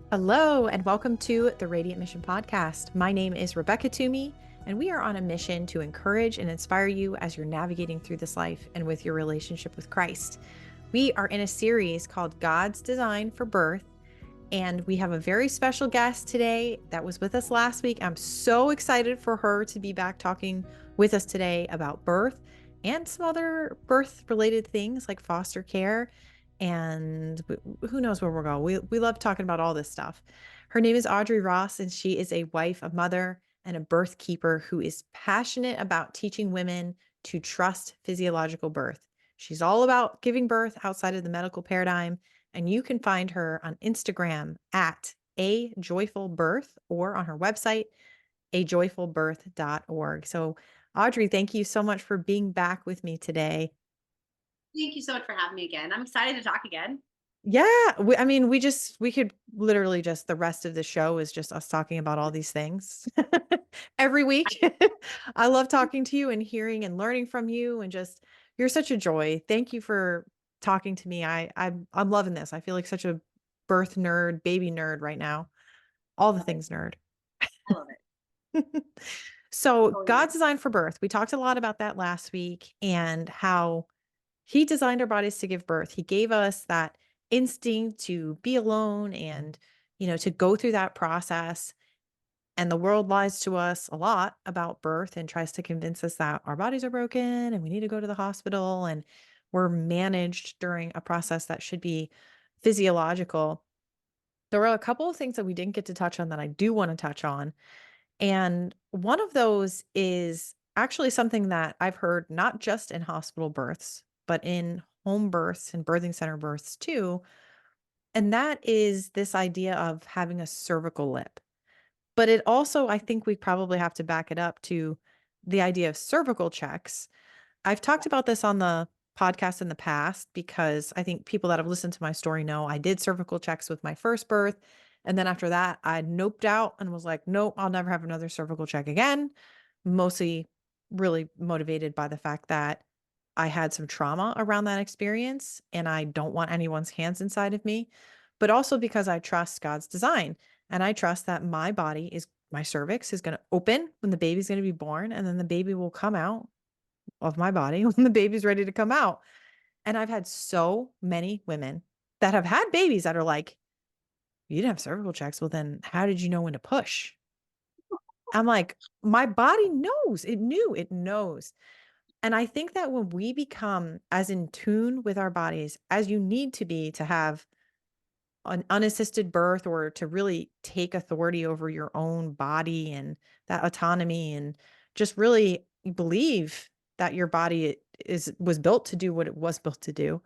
Hello, and welcome to the Radiant Mission Podcast. My name is Rebecca Toomey, and we are on a mission to encourage and inspire you as you're navigating through this life and with your relationship with Christ. We are in a series called God's Design for Birth, and we have a very special guest today that was with us last week. I'm so excited for her to be back talking with us today about birth and some other birth-related things like foster care and who knows where we'll go. We love talking about all this stuff. Her name is Audrey Ross, and she is a wife, a mother, and a birth keeper who is passionate about teaching women to trust physiological birth. She's all about giving birth outside of the medical paradigm, and you can find her on Instagram at a joyful birth or on her website, ajoyfulbirth.org. So, Audrey, thank you so much for being back with me today. Thank you so much for having me again. I'm excited to talk again. Yeah, we could literally just the rest of the show is just us talking about all these things every I, week. I love talking to you and hearing and learning from you and just you're such a joy. Thank you for talking to me. I'm loving this. I feel like such a birth nerd, baby nerd right now. All the love it. things nerd. I love it. So, Totally agree. God's design for birth. We talked a lot about that last week and how he designed our bodies to give birth. He gave us that instinct to be alone and, to go through that process. And the world lies to us a lot about birth and tries to convince us that our bodies are broken and we need to go to the hospital and we're managed during a process that should be physiological. There were a couple of things that we didn't get to touch on that I do want to touch on. And one of those is actually something that I've heard not just in hospital births, but in home births and birthing center births too. And that is this idea of having a cervical lip. But it also, I think we probably have to back it up to the idea of cervical checks. I've talked about this on the podcast in the past because I think people that have listened to my story know I did cervical checks with my first birth. And then after that, I noped out and was like, nope, I'll never have another cervical check again. Mostly really motivated by the fact that I had some trauma around that experience and I don't want anyone's hands inside of me, but also because I trust God's design and I trust that my cervix is going to open when the baby's going to be born and then the baby will come out of my body when the baby's ready to come out. And I've had so many women that have had babies that are like, you didn't have cervical checks. Well, then how did you know when to push? I'm like, my body knows. It knows. And I think that when we become as in tune with our bodies as you need to be to have an unassisted birth or to really take authority over your own body and that autonomy and just really believe that your body is was built to do what it was built to do.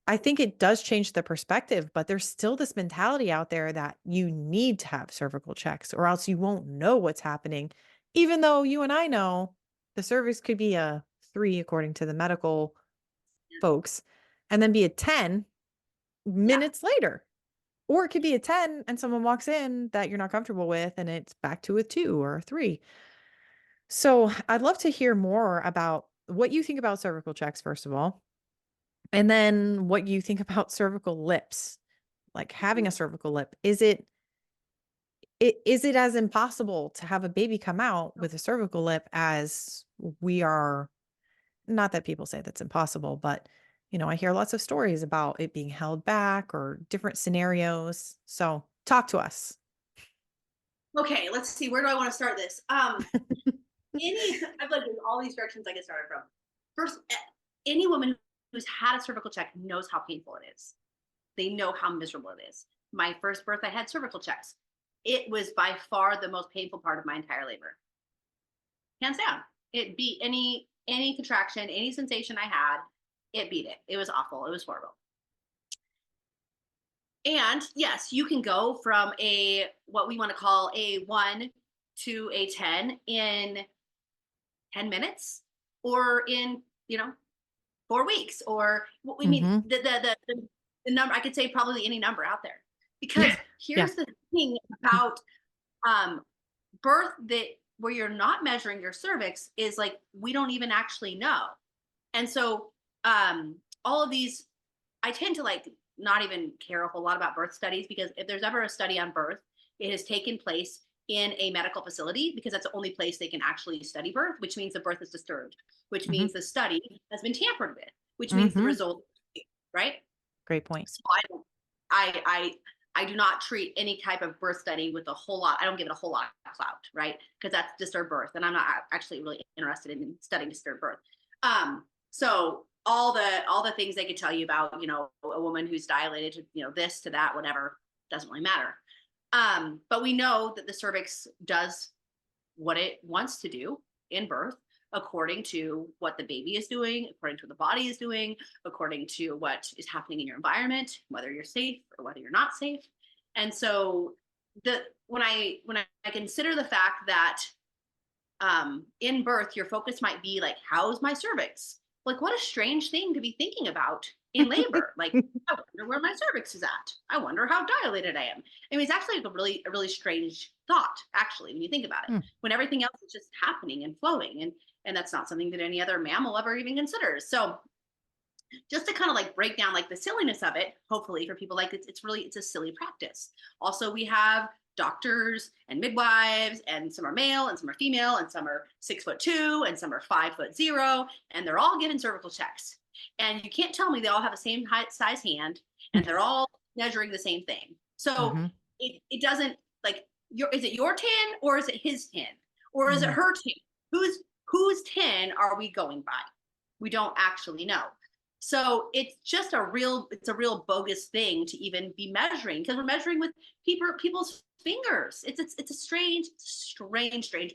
I think it does change the perspective, but there's still this mentality out there that you need to have cervical checks or else you won't know what's happening, even though you and I know the cervix could be a 3 according to the medical folks and then be a 10 Yeah. minutes later. Or it could be a 10 and someone walks in that you're not comfortable with and it's back to a 2 or a 3. So, I'd love to hear more about what you think about cervical checks, first of all, and then what you think about cervical lips, like having a cervical lip. Is it as impossible to have a baby come out with a cervical lip as we are not that people say that's impossible, but, I hear lots of stories about it being held back or different scenarios. So, talk to us. Okay, let's see. Where do I want to start this? I've like there's all these directions I get started from. First, any woman who's had a cervical check knows how painful it is. They know how miserable it is. My first birth, I had cervical checks. It was by far the most painful part of my entire labor, hands down. It beat any contraction, any sensation I had. It beat it. It was awful. It was horrible. And yes, you can go from a what we want to call a 1 to a 10 in 10 minutes or in, 4 weeks or what we mean Mhm. the number I could say probably any number out there. Because Yeah. Yeah. here's the thing about um birth that where you're not measuring your cervix is like we don't even actually know. And so all of these I tend to like not even care a whole lot about birth studies, because if there's ever a study on birth, it has taken place in a medical facility, because that's the only place they can actually study birth, which means the birth is disturbed, which Hmm. means the study has been tampered with, which means the Hmm. result, right? Great point. So I do not treat any type of birth study with a whole lot. I don't give it a whole lot of clout, right? Because that's disturbed birth, and I'm not actually really interested in studying disturbed birth. So all the things they could tell you about, a woman who's dilated to, this to that, whatever, doesn't really matter. But we know that the cervix does what it wants to do in birth, according to what the baby is doing, according to what the body is doing, according to what is happening in your environment, whether you're safe or whether you're not safe. And so when I consider the fact that in birth your focus might be like, how's my cervix? Like, what a strange thing to be thinking about in labor. Like, I wonder where my cervix is at. I wonder how dilated I am. I mean, it's actually like a really strange thought, actually, when you think about it, Hmm. when everything else is just happening and flowing. And that's not something that any other mammal ever even considers. So just to kind of like break down like the silliness of it, hopefully for people, like it's a silly practice. Also, we have doctors and midwives, and some are male and some are female, and some are 6'2" and some are 5'0", and they're all given cervical checks. And you can't tell me they all have the same height, size hand, and they're all measuring the same thing. So Hmm. it doesn't, like, is it your 10 or is it his 10 or is it Hmm. her 10? Whose 10 are we going by? We don't actually know. So it's a real bogus thing to even be measuring, because we're measuring with people's fingers. It's a strange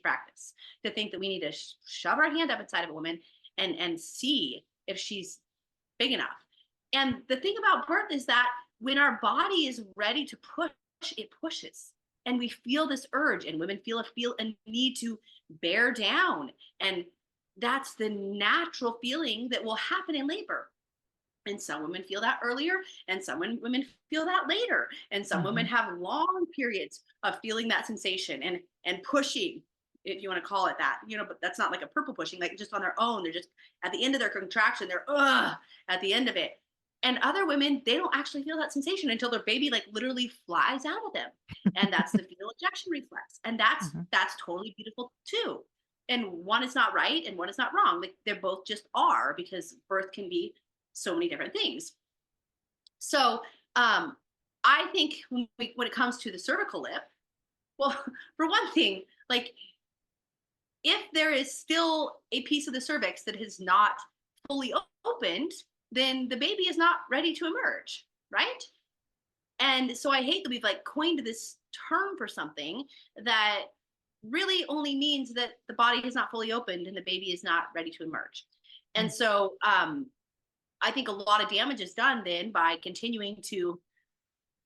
practice to think that we need to shove our hand up inside of a woman and see if she's big enough. And the thing about birth is that when our body is ready to push, it pushes. And we feel this urge, and women feel a need to bear down. And that's the natural feeling that will happen in labor. And some women feel that earlier, and some women feel that later. And some women Hmm. have long periods of feeling that sensation and pushing, if you want to call it that, but that's not like a purple pushing, like just on their own. They're just at the end of their contraction, they're at the end of it. And other women, they don't actually feel that sensation until their baby like literally flies out of them. And that's the fetal ejection reflex. And that's Hmm. that's totally beautiful too. And one is not right and one is not wrong. Like, they're both just are, because birth can be so many different things. So I think when it comes to the cervical lip, well, for one thing, like, if there is still a piece of the cervix that is not fully opened, then the baby is not ready to emerge, right? And so I hate that we've like coined this term for something that really only means that the body is not fully opened and the baby is not ready to emerge. And so I think a lot of damage is done then by continuing to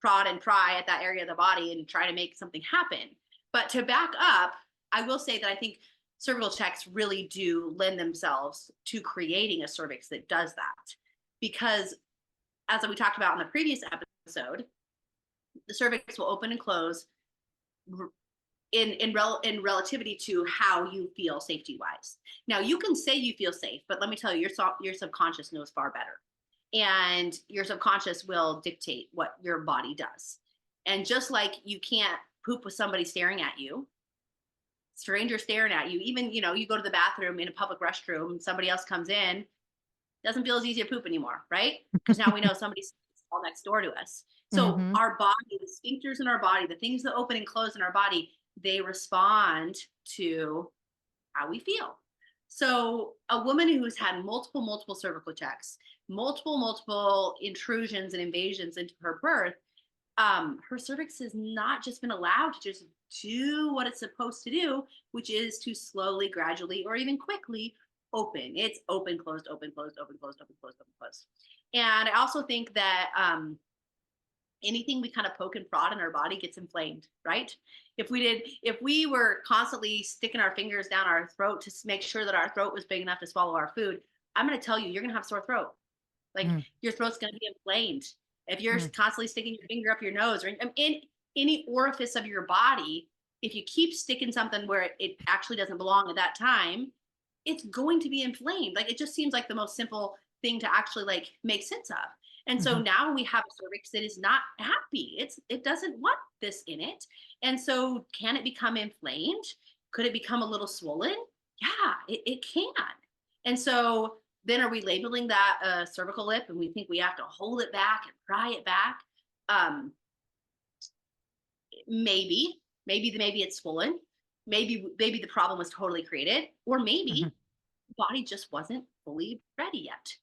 prod and pry at that area of the body and try to make something happen. But to back up, I will say that I think cervical checks really do lend themselves to creating a cervix that does that. Because, as we talked about in the previous episode, the cervix will open and close in relativity to how you feel safety wise. Now, you can say you feel safe, but let me tell you, your subconscious knows far better, and your subconscious will dictate what your body does. And just like you can't poop with somebody staring at you, stranger staring at you, even, you go to the bathroom in a public restroom and somebody else comes in, doesn't feel as easy to poop anymore, right? Because now we know somebody's all next door to us. So Hmm. our body, the sphincters in our body, the things that open and close in our body, they respond to how we feel. So a woman who's had multiple cervical checks, multiple intrusions and invasions into her birth, her cervix has not just been allowed to just do what it's supposed to do, which is to slowly, gradually, or even quickly open. It's open, closed, open, closed, open, closed, open, closed, open, closed. And I also think that anything we kind of poke and prod in our body gets inflamed, right? If we were constantly sticking our fingers down our throat to make sure that our throat was big enough to swallow our food, I'm going to tell you, you're going to have sore throat. Like, your throat's going to be inflamed. If you're constantly sticking your finger up your nose or in any orifice of your body, if you keep sticking something where it actually doesn't belong at that time, it's going to be inflamed. Like, it just seems like the most simple thing to actually like make sense of. And so Mhm. now we have a cervix that is not happy. It doesn't want this in it. And so can it become inflamed? Could it become a little swollen? Yeah, it can. And so then are we labeling that a cervical lip and we think we have to hold it back and pry it back? Um, maybe it's swollen. Maybe the problem was totally created, or Mhm. maybe the body just wasn't fully ready yet.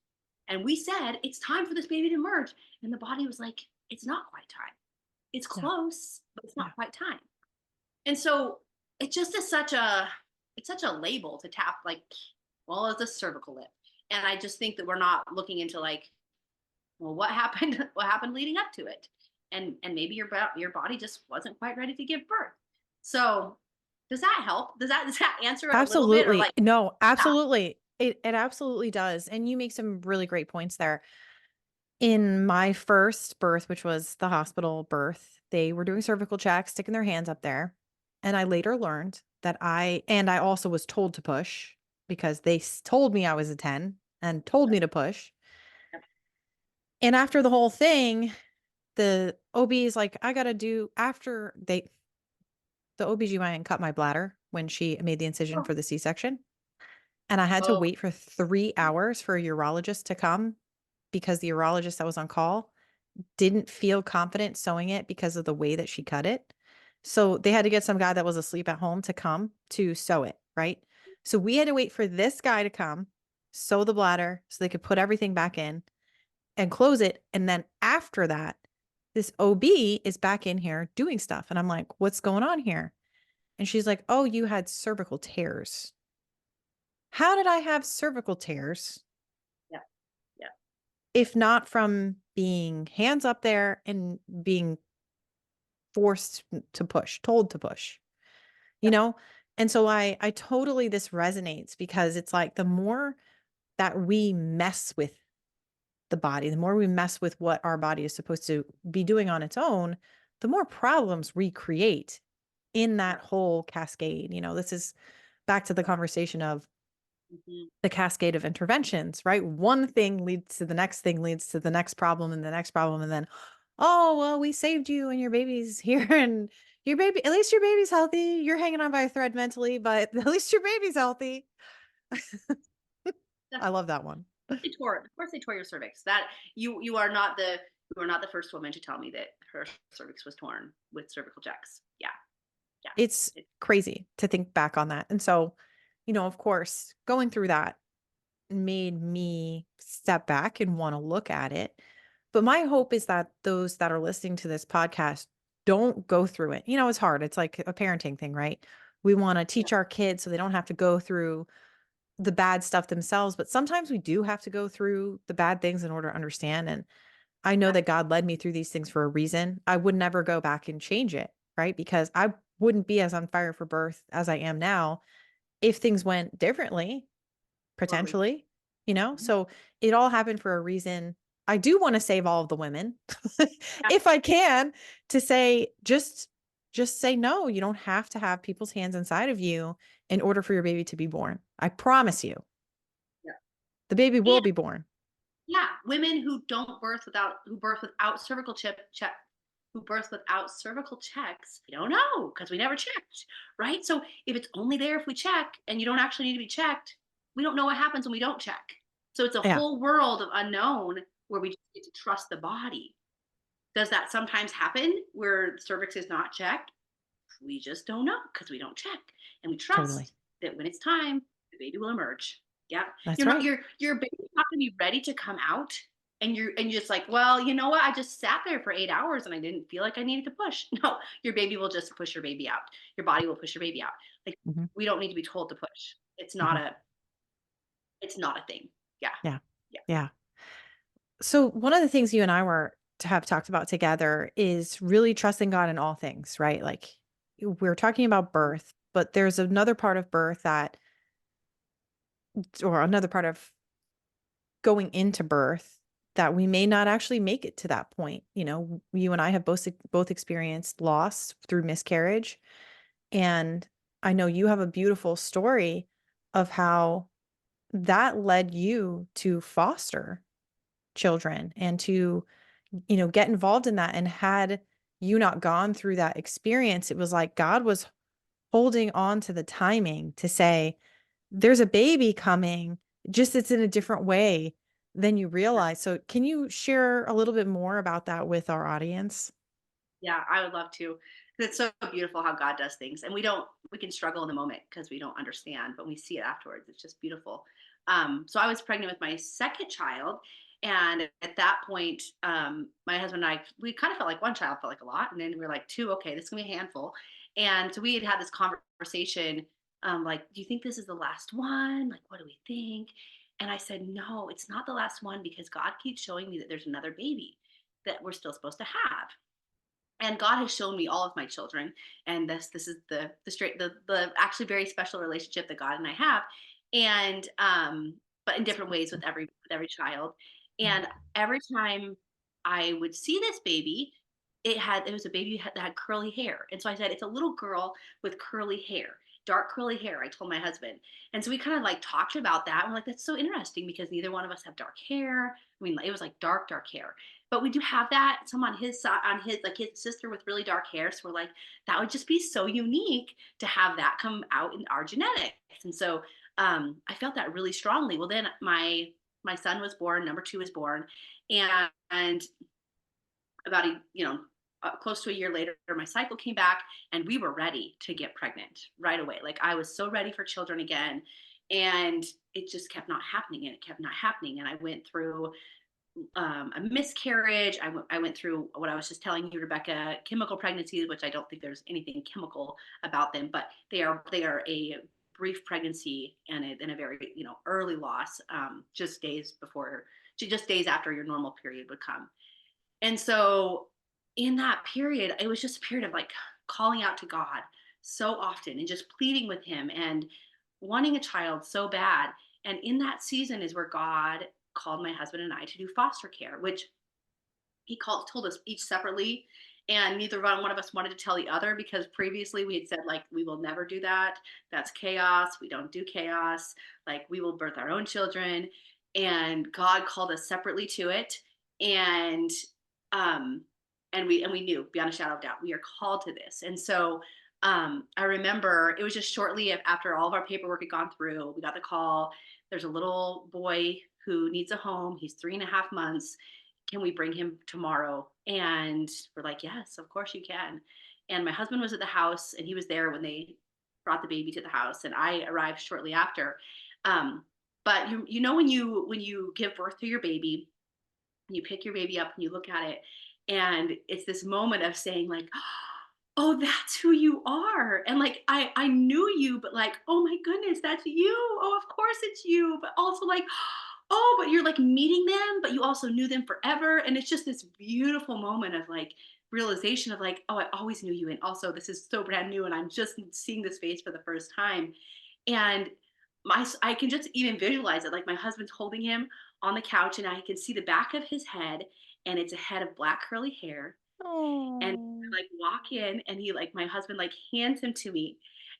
And we said, it's time for this baby to emerge. And the body was like, it's not quite time. It's Yeah. close, but it's Yeah. not quite time. And so it just is it's such a label to tap like, well, it's a cervical lip. And I just think that we're not looking into like, well, what happened? What happened leading up to it? And maybe your body just wasn't quite ready to give birth. So does that help? Does that answer it a little bit, or Absolutely. like, No, yeah, absolutely. It absolutely does. And you make some really great points there. In my first birth, which was the hospital birth, they were doing cervical checks, sticking their hands up there. And I later learned that I also was told to push because they told me I was a 10 and told me to push. yep, And after the whole thing, the OB is like, I got to do after the OBGYN cut my bladder when she made the incision oh, for the C-section. And I had to oh, wait for 3 hours for a urologist to come because the urologist that was on call didn't feel confident sewing it because of the way that she cut it. So they had to get some guy that was asleep at home to come to sew it, right? So we had to wait for this guy to come, sew the bladder so they could put everything back in and close it. And then after that, this OB is back in here doing stuff. And I'm like, what's going on here? And she's like, oh, you had cervical tears. How did I have cervical tears yeah, yeah, if not from being hands up there and being forced to push, told to push, you yep, know? And so I totally this resonates because it's like the more that we mess with the body, the more we mess with what our body is supposed to be doing on its own, the more problems we create in that yeah. whole cascade. This is back to the conversation of Mhm. the cascade of interventions, right? One thing leads to the next thing, leads to the next problem and the next problem. And then, oh, well, we saved you and your baby's here and at least your baby's healthy. You're hanging on by a thread mentally, but at least your baby's healthy. I love that one. Of course they tore your cervix. That you are not the first woman to tell me that her cervix was torn with cervical checks. Yeah, yeah. It's It, crazy to think back on that. And so, of course, going through that made me step back and want to look at it. But my hope is that those that are listening to this podcast don't go through it. It's hard. It's like a parenting thing, right? We want to yeah, teach our kids so they don't have to go through the bad stuff themselves, but sometimes we do have to go through the bad things in order to understand. And I know yeah, that God led me through these things for a reason. I would never go back and change it, right? Because I wouldn't be as on fire for birth as I am now if things went differently totally. potentially, Mhm. So it all happened for a reason. I do want to save all of the women Yeah, if I can to say just say no. You don't have to have people's hands inside of you in order for your baby to be born. I promise you, yeah. the baby And will be born. yeah, women who birth without who birth without cervical checks, we don't know because we never checked, right? So if it's only there if we check and you don't actually need to be checked, we don't know what happens when we don't check. So it's a Yeah, whole world of unknown where we just get to trust the body. Does that sometimes happen where the cervix is not checked? We just don't know because we don't check. And we totally. trust that when it's time, the baby will emerge. Yeah. That's You're not right. your baby's not gonna be ready to come out. And you're just like, well, you know what? I just sat there for 8 hours and I didn't feel like I needed to push. No, your baby will just push your baby out. Your body will push your baby out. Like Mhm, we don't need to be told to push. mhm. It's not a thing. Yeah. Yeah. Yeah. Yeah. So one of the things you and I were to have talked about together is really trusting God in all things, right? Like we're talking about birth, but there's another part of birth or another part of going into birth that we may not actually make it to that point. You and I have both experienced loss through miscarriage, and I know you have a beautiful story of how that led you to foster. children and to, get involved in that. And had you not gone through that experience, it was like God was holding on to the timing to say, there's a baby coming, just it's in a different way than you realize. So can you share a little bit more about that with our audience? Yeah, I would love to. 'Cause it's so beautiful how God does things. And we can struggle in the moment because we don't understand, but we see it afterwards. It's just beautiful. So I was pregnant with my second child. And at that point, my husband and I, we kind of felt like one child felt like a lot. And then we were like, two, okay, this is gonna be a handful. And so we had this conversation, like, do you think this is the last one? Like, what do we think? And I said, no, it's not the last one because God keeps showing me that there's another baby that we're still supposed to have. And God has shown me all of my children, and this is the actually very special relationship that God and I have, and but in different ways with every child. And every time I would see this baby, it was a baby that had curly hair, and so I said it's a little girl with curly hair, dark curly hair. I told my husband, and so we kind of like talked about that. And we're like, that's so interesting because neither one of us have dark hair. I mean, it was like dark hair, but we do have that some on his side, on his like his sister with really dark hair. So we're like, that would just be so unique to have that come out in our genetics. And so I felt that really strongly. Well, then my son was born, number two was born, and about close to a year later, my cycle came back, and we were ready to get pregnant right away. Like I was so ready for children again, and it just kept not happening, and it kept not happening. And I went through a miscarriage. I went through what I was just telling you, Rebecca, chemical pregnancies, which I don't think there's anything chemical about them, but they are a brief pregnancy and a very early loss, just days after your normal period would come. And so in that period, it was just a period of like calling out to God so often and just pleading with him and wanting a child so bad. And in that season is where God called my husband and I to do foster care, which told us each separately. And neither one of us wanted to tell the other because previously we had said, like, we will never do that. That's chaos. We don't do chaos. Like, we will birth our own children. And God called us separately to it. And um and we knew beyond a shadow of doubt we are called to this. And so I remember it was just shortly after all of our paperwork had gone through, we got the call. There's a little boy who needs a home. He's 3.5 months. Can we bring him tomorrow? And we're like, yes, of course you can. And my husband was at the house, and he was there when they brought the baby to the house, and I arrived shortly after. um, but when you give birth to your baby, you pick your baby up and you look at it, and it's this moment of saying like, oh, that's who you are. And like I knew you, but like, oh my goodness, that's you. Oh, of course it's you. But also like, oh, but you're like meeting them, but you also knew them forever. And it's just this beautiful moment of like realization of like, oh, I always knew you. And also this is so brand new and I'm just seeing this face for the first time. And I can just even visualize it. Like my husband's holding him on the couch and I can see the back of his head, and it's a head of black curly hair. And Oh. I, like, walk in, and my husband like hands him to me,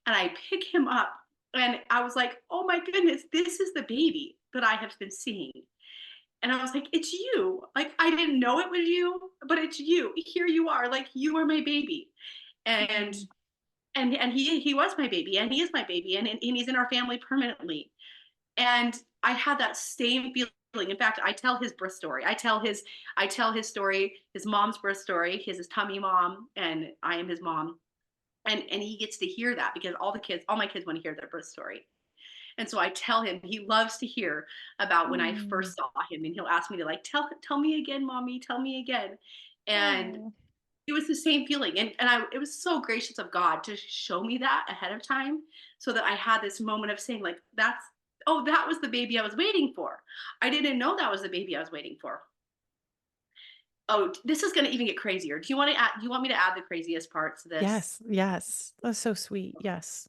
and I pick him up, and I was like, oh my goodness, this is the baby that I have been seeing. And I was like, it's you. Like I didn't know it was you, but it's you. Here you are. Like you are my baby. And Mm. he was my baby, and he is my baby, and he's in our family permanently. And I had that same feeling. In fact, I tell his birth story. I tell his story, his mom's birth story. He has his tummy mom, and I am his mom. And he gets to hear that because all my kids want to hear their birth story. And so I tell him, he loves to hear about when I Mm. first saw him, and he'll ask me to like tell me again, mommy, tell me again. And Oh. it was the same feeling. And it was so gracious of God to show me that ahead of time so that I had this moment of saying, like, that was the baby I was waiting for. I didn't know that was the baby I was waiting for. Oh, this is going to even get crazier. Do you want me to add the craziest parts to this? Yes, yes. That's so sweet. Yes.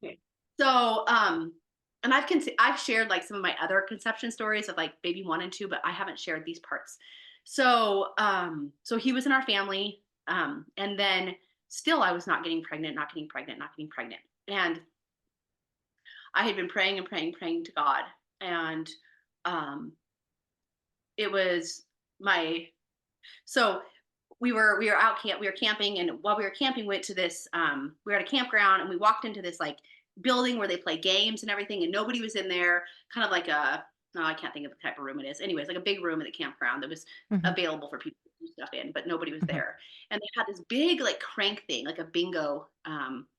Okay. So, and I've shared like some of my other conception stories of like baby one and two, but I haven't shared these parts. So, so he was in our family, and then still I was not getting pregnant, not getting pregnant, not getting pregnant, and I had been praying and praying, praying to God, and um, it was my so we were camping, and while we were camping, went to this we were at a campground, and we walked into this like building where they play games and everything, and nobody was in there. Kind of like a, no, I can't think of the type of room it is. Anyways, like a big room at the campground that was Mhm. available for people to do stuff in, but nobody was Mhm. there. And they had this big like crank thing, like a bingo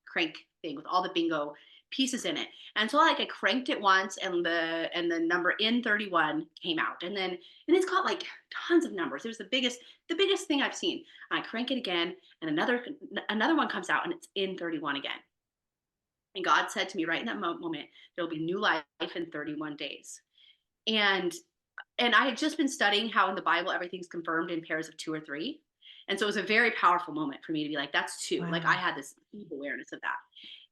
crank thing with all the bingo pieces in it. And so like I cranked it once, and the number N31 came out. And it's got like tons of numbers. It was the biggest thing I've seen. I crank it again, and another one comes out, and it's N31 again. And God said to me right in that moment, there will be new life in 31 days. And I had just been studying how in the Bible everything's confirmed in pairs of two or three. And so it was a very powerful moment for me to be like, that's two. Like I Wow. had this deep awareness of that.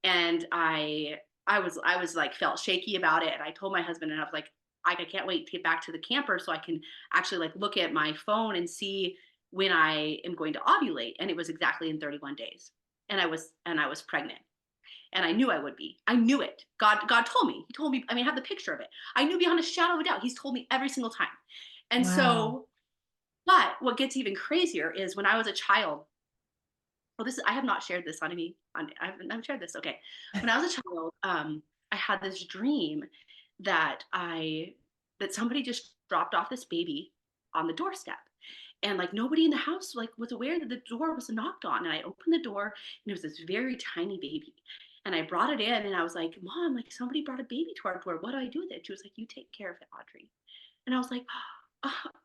And I was like felt shaky about it. And I told my husband, and I was like, I can't wait to get back to the camper so I can actually like look at my phone and see when I am going to ovulate. And it was exactly in 31 days. And I was pregnant. And I knew I would be. I knew it. God told me. He told me, I mean, I have the picture of it. I knew beyond a shadow of a doubt. He's told me every single time. And Wow. so, but what gets even crazier is when I was a child. Well, I have not shared this on any on I've shared this. Okay. When I was a child, I had this dream that I that somebody just dropped off this baby on the doorstep. And like nobody in the house like was aware that the door was knocked on. And I opened the door, and it was this very tiny baby. And I brought it in, and I was like, Mom, like somebody brought a baby to our door. What do I do with it? She was like, You take care of it, Audrey. And I was like,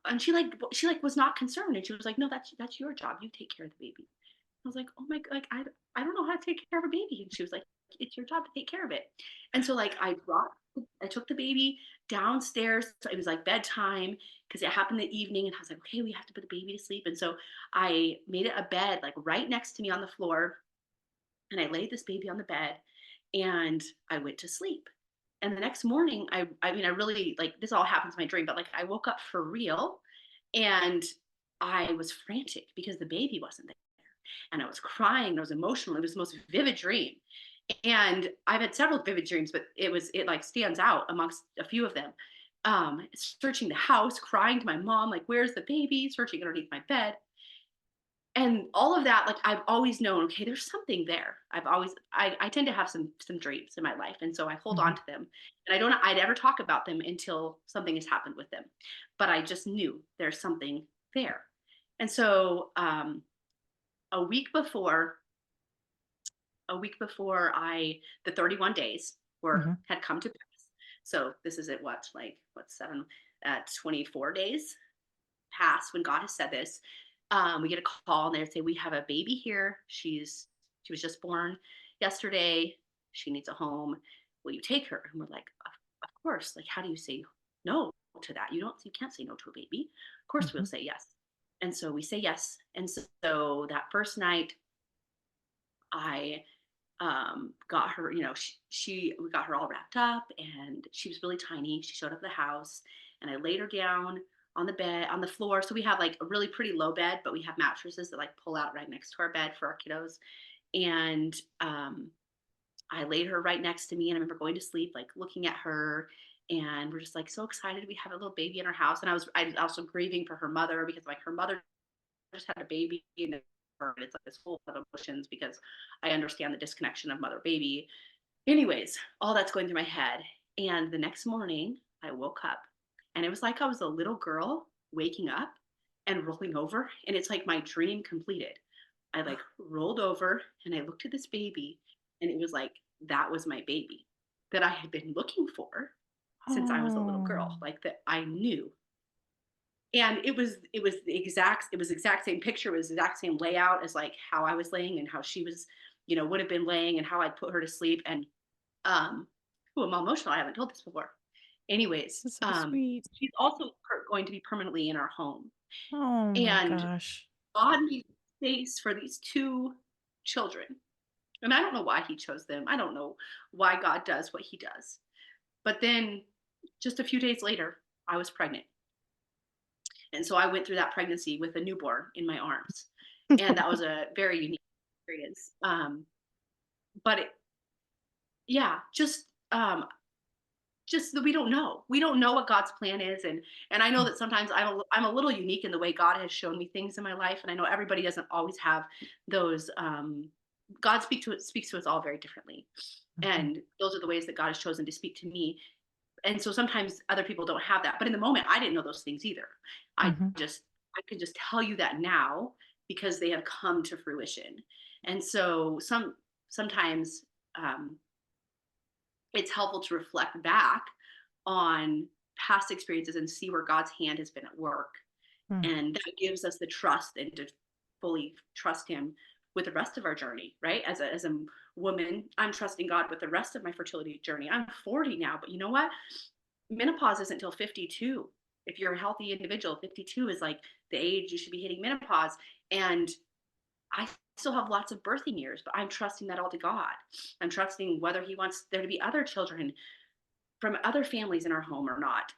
and she was not concerned, and she was like, No, that's your job. You take care of the baby. I was like, oh my, like I don't know how to take care of a baby. And she was like, it's your job to take care of it. And so like I took the baby downstairs. So it was like bedtime because it happened the evening, and I was like, okay, we have to put the baby to sleep. And so I made it a bed like right next to me on the floor, and I laid this baby on the bed, and I went to sleep. And the next morning, I mean, I really like this all happens in my dream, but like I woke up for real, and I was frantic because the baby wasn't there, and I was crying. I was emotional. It was the most vivid dream. And I've had several vivid dreams, but it like stands out amongst a few of them. Searching the house, crying to my mom, like, where's the baby? Searching underneath my bed. And all of that, like I've always known, okay, there's something there. I tend to have some dreams in my life. And so I hold on Mhm. to them. And I'd ever talk about them until something has happened with them. But I just knew there's something there. And so a week before the 31 days were Mhm. had come to pass. So this is at what, 24 days past when God has said this. We get a call, and they say, we have a baby here. She was just born yesterday. She needs a home. Will you take her? And we're like, of course. Like, how do you say no to that? You can't say no to a baby. Of course we'll Mhm. say yes. And so we say yes. And so that first night, I got her, we got her all wrapped up, and she was really tiny. She showed up at the house, and I laid her down on the bed, on the floor. So we have like a really pretty low bed, but we have mattresses that like pull out right next to our bed for our kiddos. And I laid her right next to me, and I remember going to sleep, like looking at her, and we're just like so excited we have a little baby in our house. And I was also grieving for her mother because like her mother just had a baby, and it's like this whole set of emotions because I understand the disconnection of mother baby. Anyways, all that's going through my head. And the next morning, I woke up, and it was like I was a little girl waking up and rolling over. And it's like my dream completed. I like rolled over, and I looked at this baby, and it was like that was my baby that I had been looking for since I was a little girl, Oh. like that I knew. And it was the exact same picture, it was the exact same layout as like how I was laying and how she was, would have been laying, and how I'd put her to sleep. And um oh, I'm emotional. I haven't told this before. Anyways, This is so sweet. she's also going to be permanently in our home. Oh my And gosh. God made space for these two children. And I don't know why he chose them. I don't know why God does what he does. But then just a few days later, I was pregnant. And so I went through that pregnancy with a newborn in my arms. And that was a very unique experience. But it, yeah, just just that we don't know. We don't know what God's plan is, and I know Mm, that sometimes I'm a little unique in the way God has shown me things in my life, and I know everybody doesn't always have those. God speaks to us all very differently, mhm, and those are the ways that God has chosen to speak to me. And so sometimes other people don't have that, but in the moment, I didn't know those things either. I mhm, just I can just tell you that now because they have come to fruition, and so sometimes. Um, it's helpful to reflect back on past experiences and see where God's hand has been at work. mm. And that gives us the trust and to fully trust Him with the rest of our journey, right? As a woman, I'm trusting God with the rest of my fertility journey. I'm 40 now, but you know what? Menopause isn't until 52. If you're a healthy individual, 52 is like the age you should be hitting menopause. And I still have lots of birthing years, but I'm trusting that all to God. I'm trusting whether He wants there to be other children from other families in our home or not.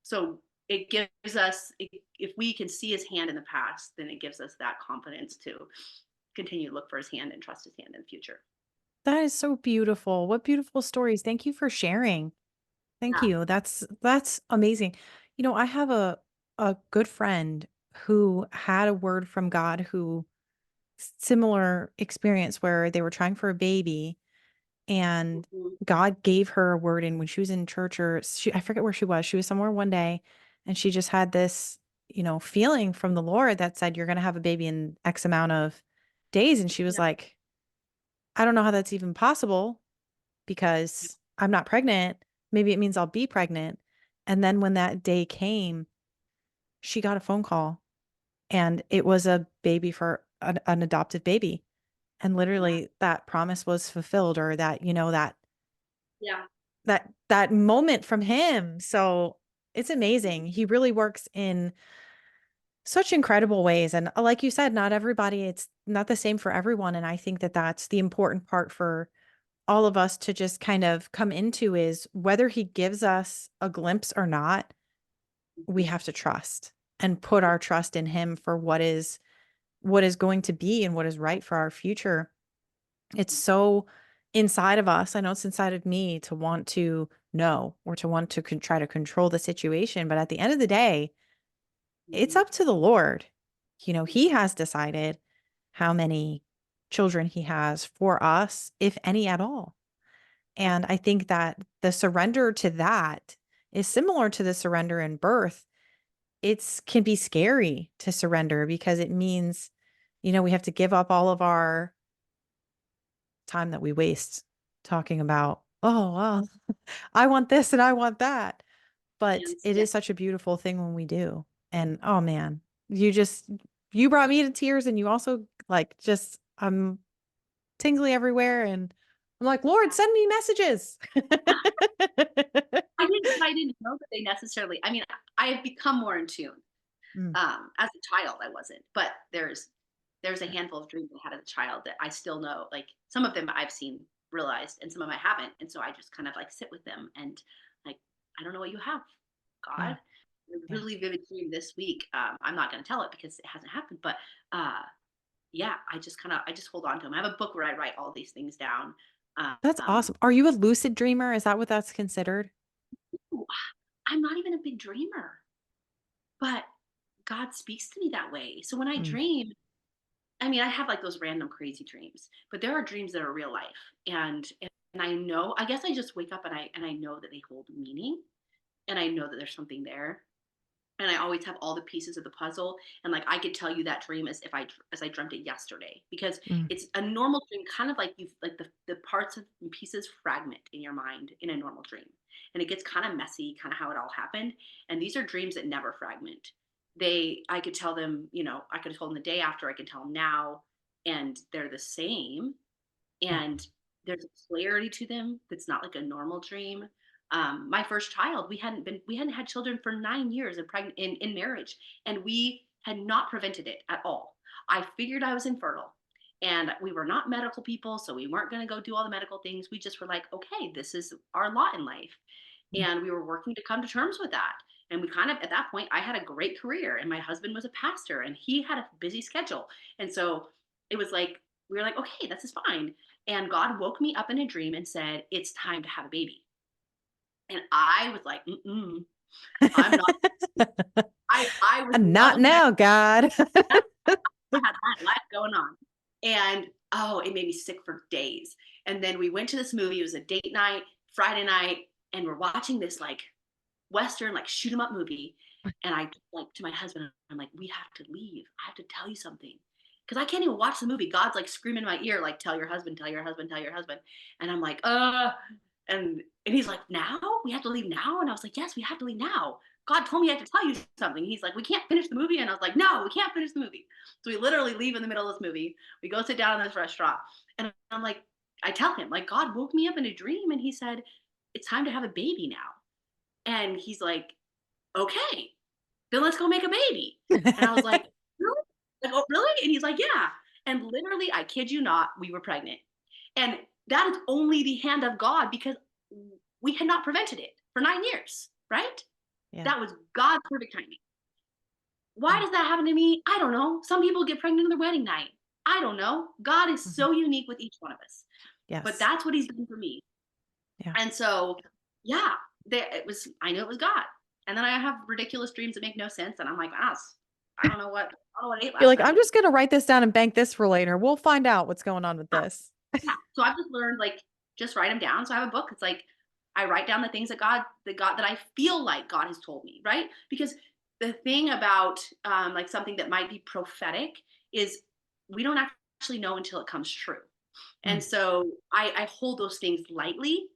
So it gives us, if we can see His hand in the past, then it gives us that confidence to continue to look for His hand and trust His hand in the future. That is so beautiful. What beautiful stories. Thank you for sharing. Thank Yeah. you. That's amazing. I have a good friend who had a word from God who similar experience where they were trying for a baby and Mhm. God gave her a word and when she was in church or I forget where she was. She was somewhere one day and she just had this, feeling from the Lord that said you're going to have a baby in X amount of days and she was Yeah. like, I don't know how that's even possible because I'm not pregnant. Maybe it means I'll be pregnant. And then when that day came, she got a phone call and it was a baby for an adopted baby. And Yeah. literally that promise was fulfilled or that, Yeah. that moment from him. So it's amazing. He really works in such incredible ways. And like you said, not everybody, it's not the same for everyone. And I think that that's the important part for all of us to just kind of come into is whether he gives us a glimpse or not, we Mhm. have to trust and put Yeah. our trust in him for what is going to be and what is right for our future. It's so inside of us. I know it's inside of me to want to know or to want to try to control the situation, but at the end of the day, it's Mhm. up to the Lord. He Mhm. has decided how many children he has for us, if any at all. Yeah. And I think that the surrender to that is similar to the surrender in birth. It's can be scary to surrender because it means, we have to give up all of our time that we waste talking about, oh, well, I want this and I want that. But And it yeah. is such a beautiful thing when we do. And oh man, you brought me to tears and you also like just I'm tingly everywhere and I'm like, Lord, Yeah. send me messages. I didn't know that they necessarily, I mean, I have become more in tune. Mm, As a child, I wasn't, but there's a handful of dreams I had as a child that I still know. Like some of them I've seen realized, and some of them I haven't. And so I just kind of like sit with them and like, I don't know what you have, yeah. God. A Yeah. really vivid dream this week. I'm not going to tell it because it hasn't happened, but uh, yeah, I just hold on to them. I have a book where I write all these things down. That's Um, awesome. Are you a lucid dreamer? Is that what that's considered? ooh, I'm not even a big dreamer, but God speaks to me that way. So when I Mm, dream, I mean, I have like those random crazy dreams, but there are dreams that are real life. And I know, I guess I just wake up and I know that they hold meaning and I know that there's something there. And I always have all the pieces of the puzzle. And like I could tell you that dream as I dreamt it yesterday because mm, it's a normal dream, kind of like you like the parts of and pieces fragment in your mind in a normal dream. And it gets kind of messy, kind of how it all happened. And these are dreams that never fragment. I could tell them, I could have told them the day after, I could tell them now, and they're the same yeah. and there's a clarity to them that's not like a normal dream. My first child, we hadn't had children for 9 years in marriage, and we had not prevented it at all. I figured I was infertile, and we were not medical people, so we weren't going to go do all the medical things. We just were like, okay, this is our lot in life, Mm, and we were working to come to terms with that. And we kind of at that point, I had a great career, and my husband was a pastor, and he had a busy schedule, and so it was like we were like, okay, this is fine. And God woke me up in a dream and said, it's time to have a baby. And I was like, mm-mm, I'm not. I was Not loving that. now, God. I had that life going on. And oh, it made me sick for days. And then we went to this movie. It was a date night, Friday night, and we're watching this like Western, like shoot 'em up movie. And I like to my husband, I'm like, we have to leave. I have to tell you something. Because I can't even watch the movie. God's like screaming in my ear, like, tell your husband, tell your husband, tell your husband. And I'm like, and he's like, now? We have to leave now? And I was like, yes, we have to leave now. God told me I had to tell you something. He's like, we can't finish the movie. And I was like, no, we can't finish the movie. So we literally leave in the middle of this movie. We go sit down in this restaurant. And I'm like, I tell him, like, God woke me up in a dream and he said, it's time to have a baby now. And he's like, okay, then let's go make a baby. And I was like, really? Like, oh, really? And he's like, yeah. And literally, I kid you not, we were pregnant. And that is only the hand of God because we had not prevented it for 9 years, right? Yeah. That was God's perfect timing. Why Yeah. does that happen to me? I don't know. Some people get pregnant on their wedding night. I don't know. God is Mhm. so unique with each one of us. But Yes. that's what he's done for me. Yeah. And so, yeah, it was, I knew it was God. And then I have ridiculous dreams that make no sense. And I'm like, ah, I don't know what I ate You're last like, I'm night. just gonna write this down and bank this for later. We'll find out what's going on with Yeah. this. Yeah. So I've just learned like, just write them down. So I have a book. It's like, I write down the things that I feel like God has told me, right? Because the thing about like something that might be prophetic is we don't actually know until it comes true. And Mm. so I hold those things lightly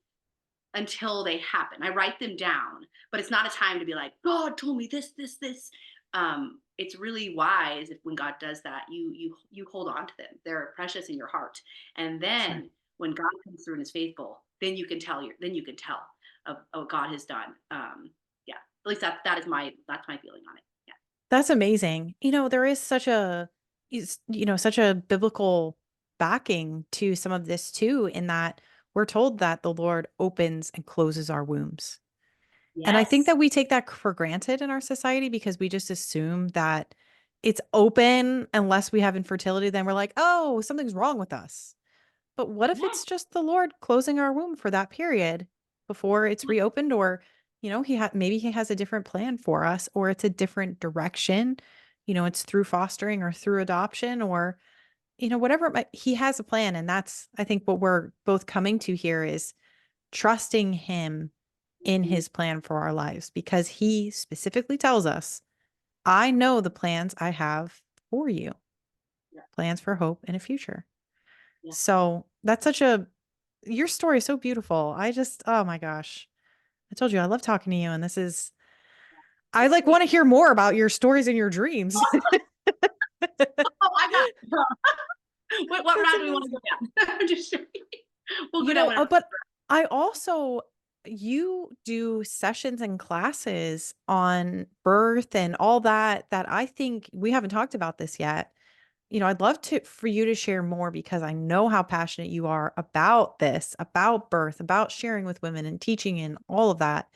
until they happen. I write them down, but it's not a time to be like, God told me this, this, this. It's really wise if when God does that, you hold on to them. They're precious in your heart. And Sure. then when God comes through and is faithful, then you can tell of what God has done. Yeah. At least that's my feeling on it. Yeah. That's amazing. There is such a biblical backing to some of this too, in that we're told that the Lord opens and closes our wombs. And I think Yes. that we take that for granted in our society because we just assume that it's open unless we have infertility. Then we're like, oh, something's wrong with us. But what if Yes. it's just the Lord closing our womb for that period before it's reopened? Or, maybe he has a different plan for us, or it's a different direction. It's through fostering or through adoption or, whatever he has a plan. And that's, I think, what we're both coming to here is trusting him in Mhm. his plan for our lives because he specifically tells us, I know the plans I have for you, Yeah. plans for hope and a future. Yeah. So your story is so beautiful. Oh my gosh. I told you I love talking to you. And I It's like sweet. want to hear more about your stories and your dreams. Oh, I got what That's route do we want to amazing. go down? I'm just joking. We'll go down whatever. But I also, you do sessions and classes on birth and all that I think we haven't talked about this yet. I'd love for you to share more because I know how passionate you are about this, about birth, about sharing with women and teaching and all of that.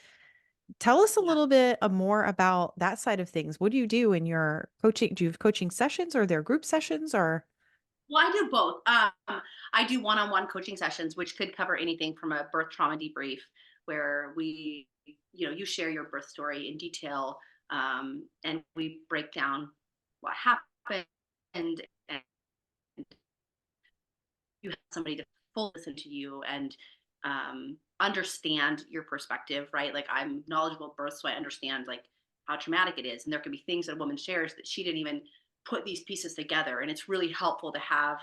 Tell us a Yeah. little bit more about that side of things. What do you do in your coaching? Do you have coaching sessions or their group sessions or? Well, I do both. I do one-on-one coaching sessions, which could cover anything from a birth trauma debrief, where you share your birth story in detail, and we break down what happened, and you have somebody to fully listen to you and understand your perspective, right? Like I'm knowledgeable of birth, so I understand like how traumatic it is, and there can be things that a woman shares that she didn't even put these pieces together, and it's really helpful to have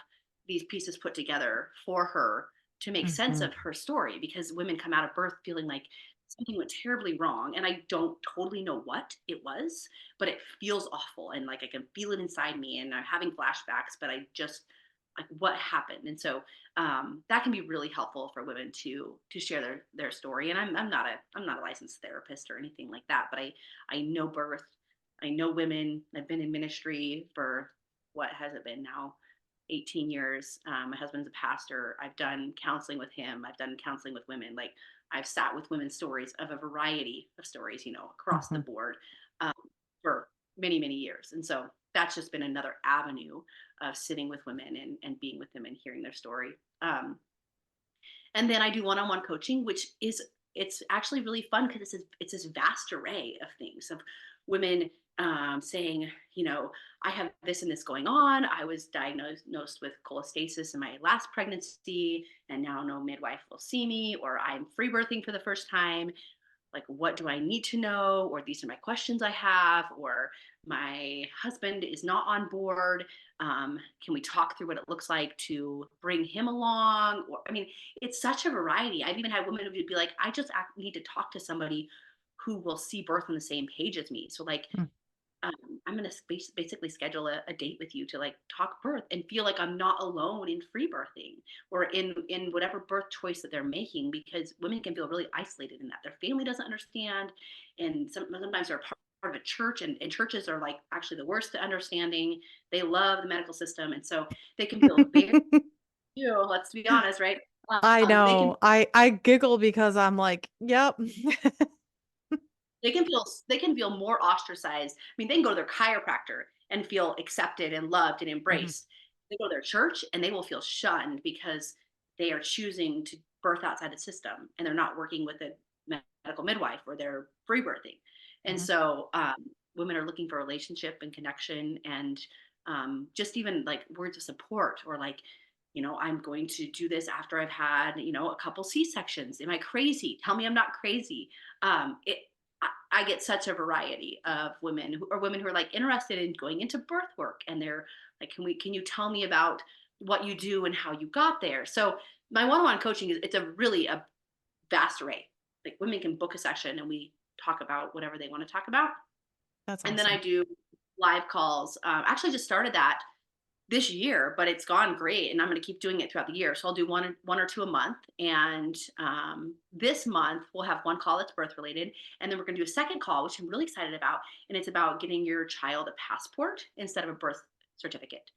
these pieces put together for her to make sense Mhm. of her story because women come out of birth feeling like something went terribly wrong and I don't totally know what it was, but it feels awful and like I can feel it inside me and I'm having flashbacks, but I just like what happened. And so that can be really helpful for women to share their story. And I'm not a licensed therapist or anything like that, but I know birth, I know women. I've been in ministry for what has it been now, 18 years. My husband's a pastor. I've done counseling with him. I've done counseling with women. Like I've sat with women's stories of a variety of stories, across the Mhm. board um, for many, many years. And so that's just been another avenue of sitting with women and being with them and hearing their story. And then I do one-on-one coaching, which is it's actually really fun because it's this vast array of things of women saying, I have this and this going on. I was diagnosed with cholestasis in my last pregnancy, and now no midwife will see me, or I'm free birthing for the first time. Like, what do I need to know? Or these are my questions I have, or my husband is not on board. Can we talk through what it looks like to bring him along? Or, I mean, it's such a variety. I've even had women who would be like, I just need to talk to somebody who will see birth on the same page as me. So, like, Mm. I'm going to basically schedule a date with you to like talk birth and feel like I'm not alone in free birthing or in whatever birth choice that they're making, because women can feel really isolated in that their family doesn't understand, and sometimes they're part of a church, and churches are like actually the worst at understanding. They love the medical system, and so they can feel very, let's be honest, right? I They can know. I giggle because I'm like, yep. they can feel more ostracized. I mean, they can go to their chiropractor and feel accepted and loved and Mhm. embraced. They go to their church and they will feel shunned because they are choosing to birth outside the system and they're not working with a medical midwife, or they're free birthing. And Mhm. so women are looking for relationship and connection, and just even like words of support, or like, I'm going to do this after I've had, a couple C-sections. Am I crazy? Tell me I'm not crazy. I get such a variety of women who are like interested in going into birth work, and they're like, can you tell me about what you do and how you got there? So my one-on-one coaching is, it's a really a vast array. Like, women can book a session and we talk about whatever they want to talk about. That's And then I awesome. do live calls. Actually just started that this year, but it's gone great, and I'm going to keep doing it throughout the year. So I'll do one or two a month, and this month we'll have one call that's birth related, and then we're going to do a second call, which I'm really excited about, and it's about getting your child a passport instead of a birth certificate,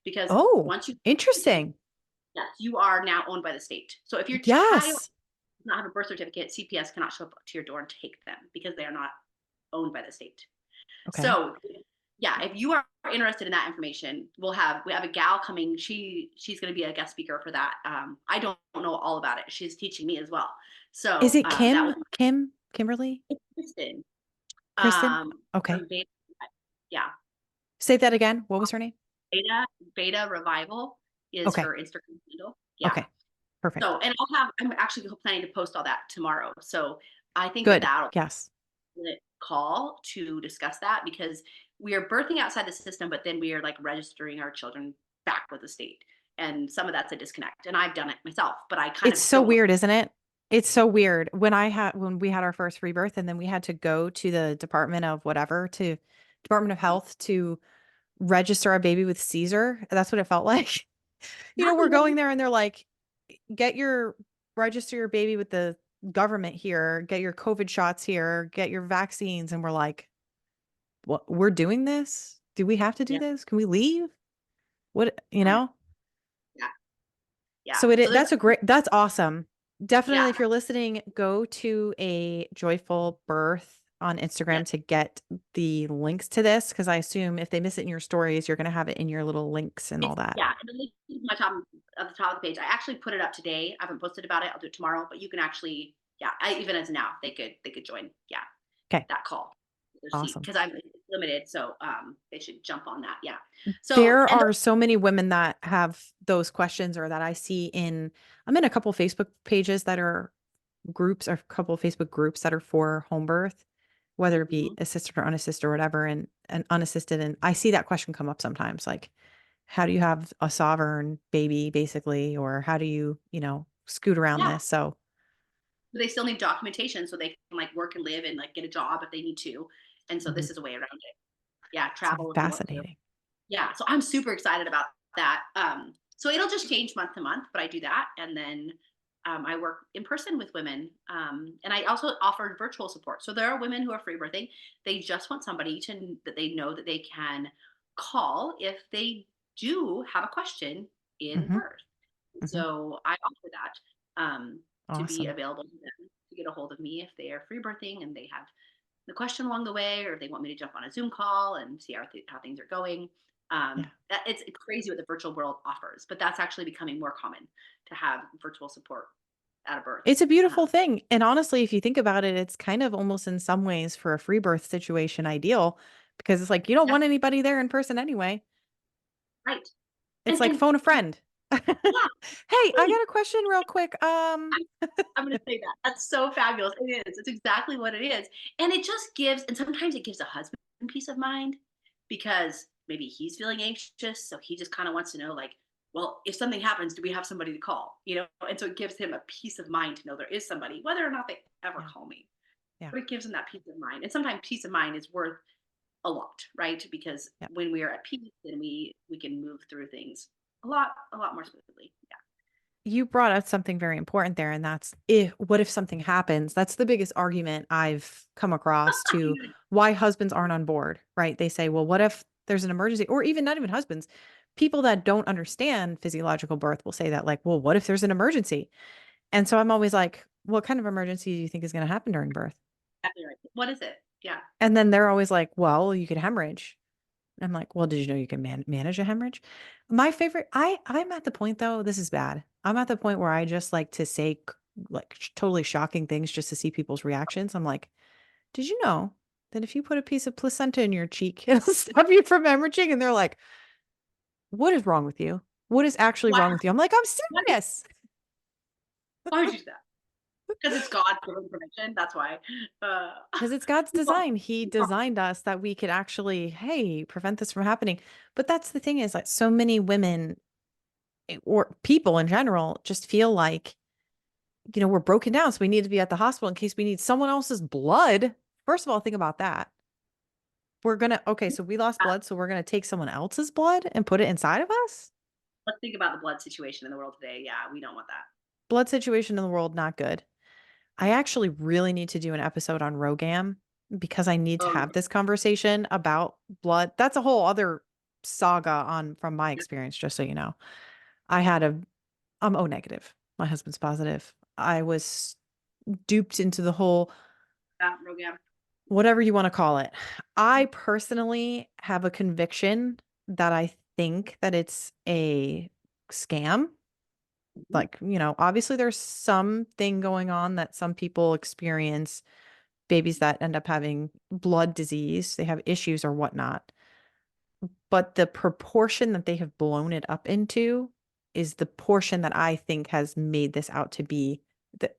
because Oh, once you, interesting. yes, you are now owned by the state. So if your child Yes. does not have a birth certificate, CPS cannot show up to your door and take them because they are not owned by the state. Okay. So yeah, if you are interested in that information, we have a gal coming. She's going to be a guest speaker for that. I don't know all about it. She's teaching me as well. Is So it that was Kimberly? Kristen Kristen? from Okay. Beta. Yeah, Say that again. What was her name? Beta Beta Revival is Okay. her Instagram handle. Yeah. Okay. Perfect. So, and I'm actually planning to post all that tomorrow. So I think that Good. that'll Yes. call to discuss that, because we are birthing outside the system, but then we are like registering our children back with the state. And some of that's a disconnect. And I've done it myself, but I kind It's of so don't want. weird, isn't it? It's so weird. When we had our first rebirth and then we had to go to the Department of Health to register our baby with Caesar. That's what it felt like. We're going there and they're like, get your register your baby with the government here, get your COVID shots here, get your vaccines. And we're like, what, we're doing this? Do we have to do Yeah, this? Can we leave? What, I know. Yeah, yeah. So So there's, that's awesome. yeah, Definitely, if you're listening, go to a joyful birth on yeah, Instagram to get the links to this. Cause I assume if they miss it in your stories, you're going to have it in your little links and all that. yeah. And the link is my top at the top of the page. I actually put it up today. I haven't posted about it. I'll do it tomorrow. But you can actually, yeah. Even as now, they could join. Yeah, Okay. that call. Awesome. Because I'm limited, so they should jump on that. Yeah. So There and are so many women that have those questions or that I'm in a couple Facebook pages that are groups or a couple Facebook groups that are for home birth, whether it be mhm. assisted or unassisted or whatever, and unassisted. And I see that question come up sometimes, like, how do you have a sovereign baby, basically, or how do you, scoot around Yeah, this? So but they still need documentation so they can like work and live and like get a job if they need to. And so mhm, this is a way around it. Yeah, it's travel if you want to. fascinating. Yeah, so I'm super excited about that. So it'll just change month to month, but I do that, and then I work in person with women, and I also offer virtual support. So there are women who are free birthing; they just want somebody that they know that they can call if they do have a question in Hmm. birth. Hmm. So I offer that to be Awesome. available to them to get a hold of me if they are free birthing and they have the question along the way, or if they want me to jump on a Zoom call and see how things are going. Yeah. It's crazy what the virtual world offers, but that's actually becoming more common to have virtual support. out of birth. It's a beautiful Um, thing. And honestly, if you think about it, it's kind of almost in some ways for a free birth situation ideal because it's like you don't yeah, want anybody there in person anyway. right. It's like And phone a friend. yeah, Hey, I exactly. got a question real quick. I'm gonna say that. That's so fabulous. It is. It's exactly what it is. And it just gives, and sometimes it gives a husband peace of mind because maybe he's feeling anxious. So he just kind of wants to know, like, well, if something happens, do we have somebody to call? And so it gives him a peace of mind to know there is somebody, whether or not they ever Yeah, call me. yeah, But it gives him that peace of mind. And sometimes peace of mind is worth a lot, right? Because yeah. when we are at peace, then we can move through things a lot more smoothly. Yeah. You brought up something very important there, and that's if what if something happens? That's the biggest argument I've come across to why husbands aren't on board, right? They say, well, what if there's an emergency? Or even not even husbands, people that don't understand physiological birth will say that, like, well, what if there's an emergency? And so I'm always like, what kind of emergency do you think is going to happen during birth? Exactly right. What is it? Yeah. And then they're always like, well, you could hemorrhage. I'm like, well, did you know you can manage a hemorrhage? My favorite, I'm at the point though, this is bad. I'm at the point where I just like to say like totally shocking things just to see people's reactions. I'm like, did you know that if you put a piece of placenta in your cheek, it'll stop you from hemorrhaging? And they're like, what is wrong with you? What is actually Why? wrong with you? I'm like, I'm Why, serious. why would you do that? Because it's God's given permission. That's why. Uh, Because it's God's well, design. He designed us that we could actually, hey, prevent this from happening. But that's the thing is like so many women or people in general just feel like, we're broken down. So we need to be at the hospital in case we need someone else's blood. First of all, think about that. Okay, so we lost blood. So we're going to take someone else's blood and put it inside of us. let's think about the blood situation in the world today. Yeah, we don't want that. Blood situation in the world, not good. I actually really need to do an episode on Rogam because I need to Oh, have this conversation about blood. That's a whole other saga on from my yeah, experience, just so you know. I had I'm O negative. My husband's positive. I was duped into the whole that program. whatever you want to call it. I personally have a conviction that I think that it's a scam. Mhm. Like, obviously there's something going on that some people experience babies that end up having blood disease, they have issues or whatnot. But the proportion that they have blown it up into is the portion that I think has made this out to be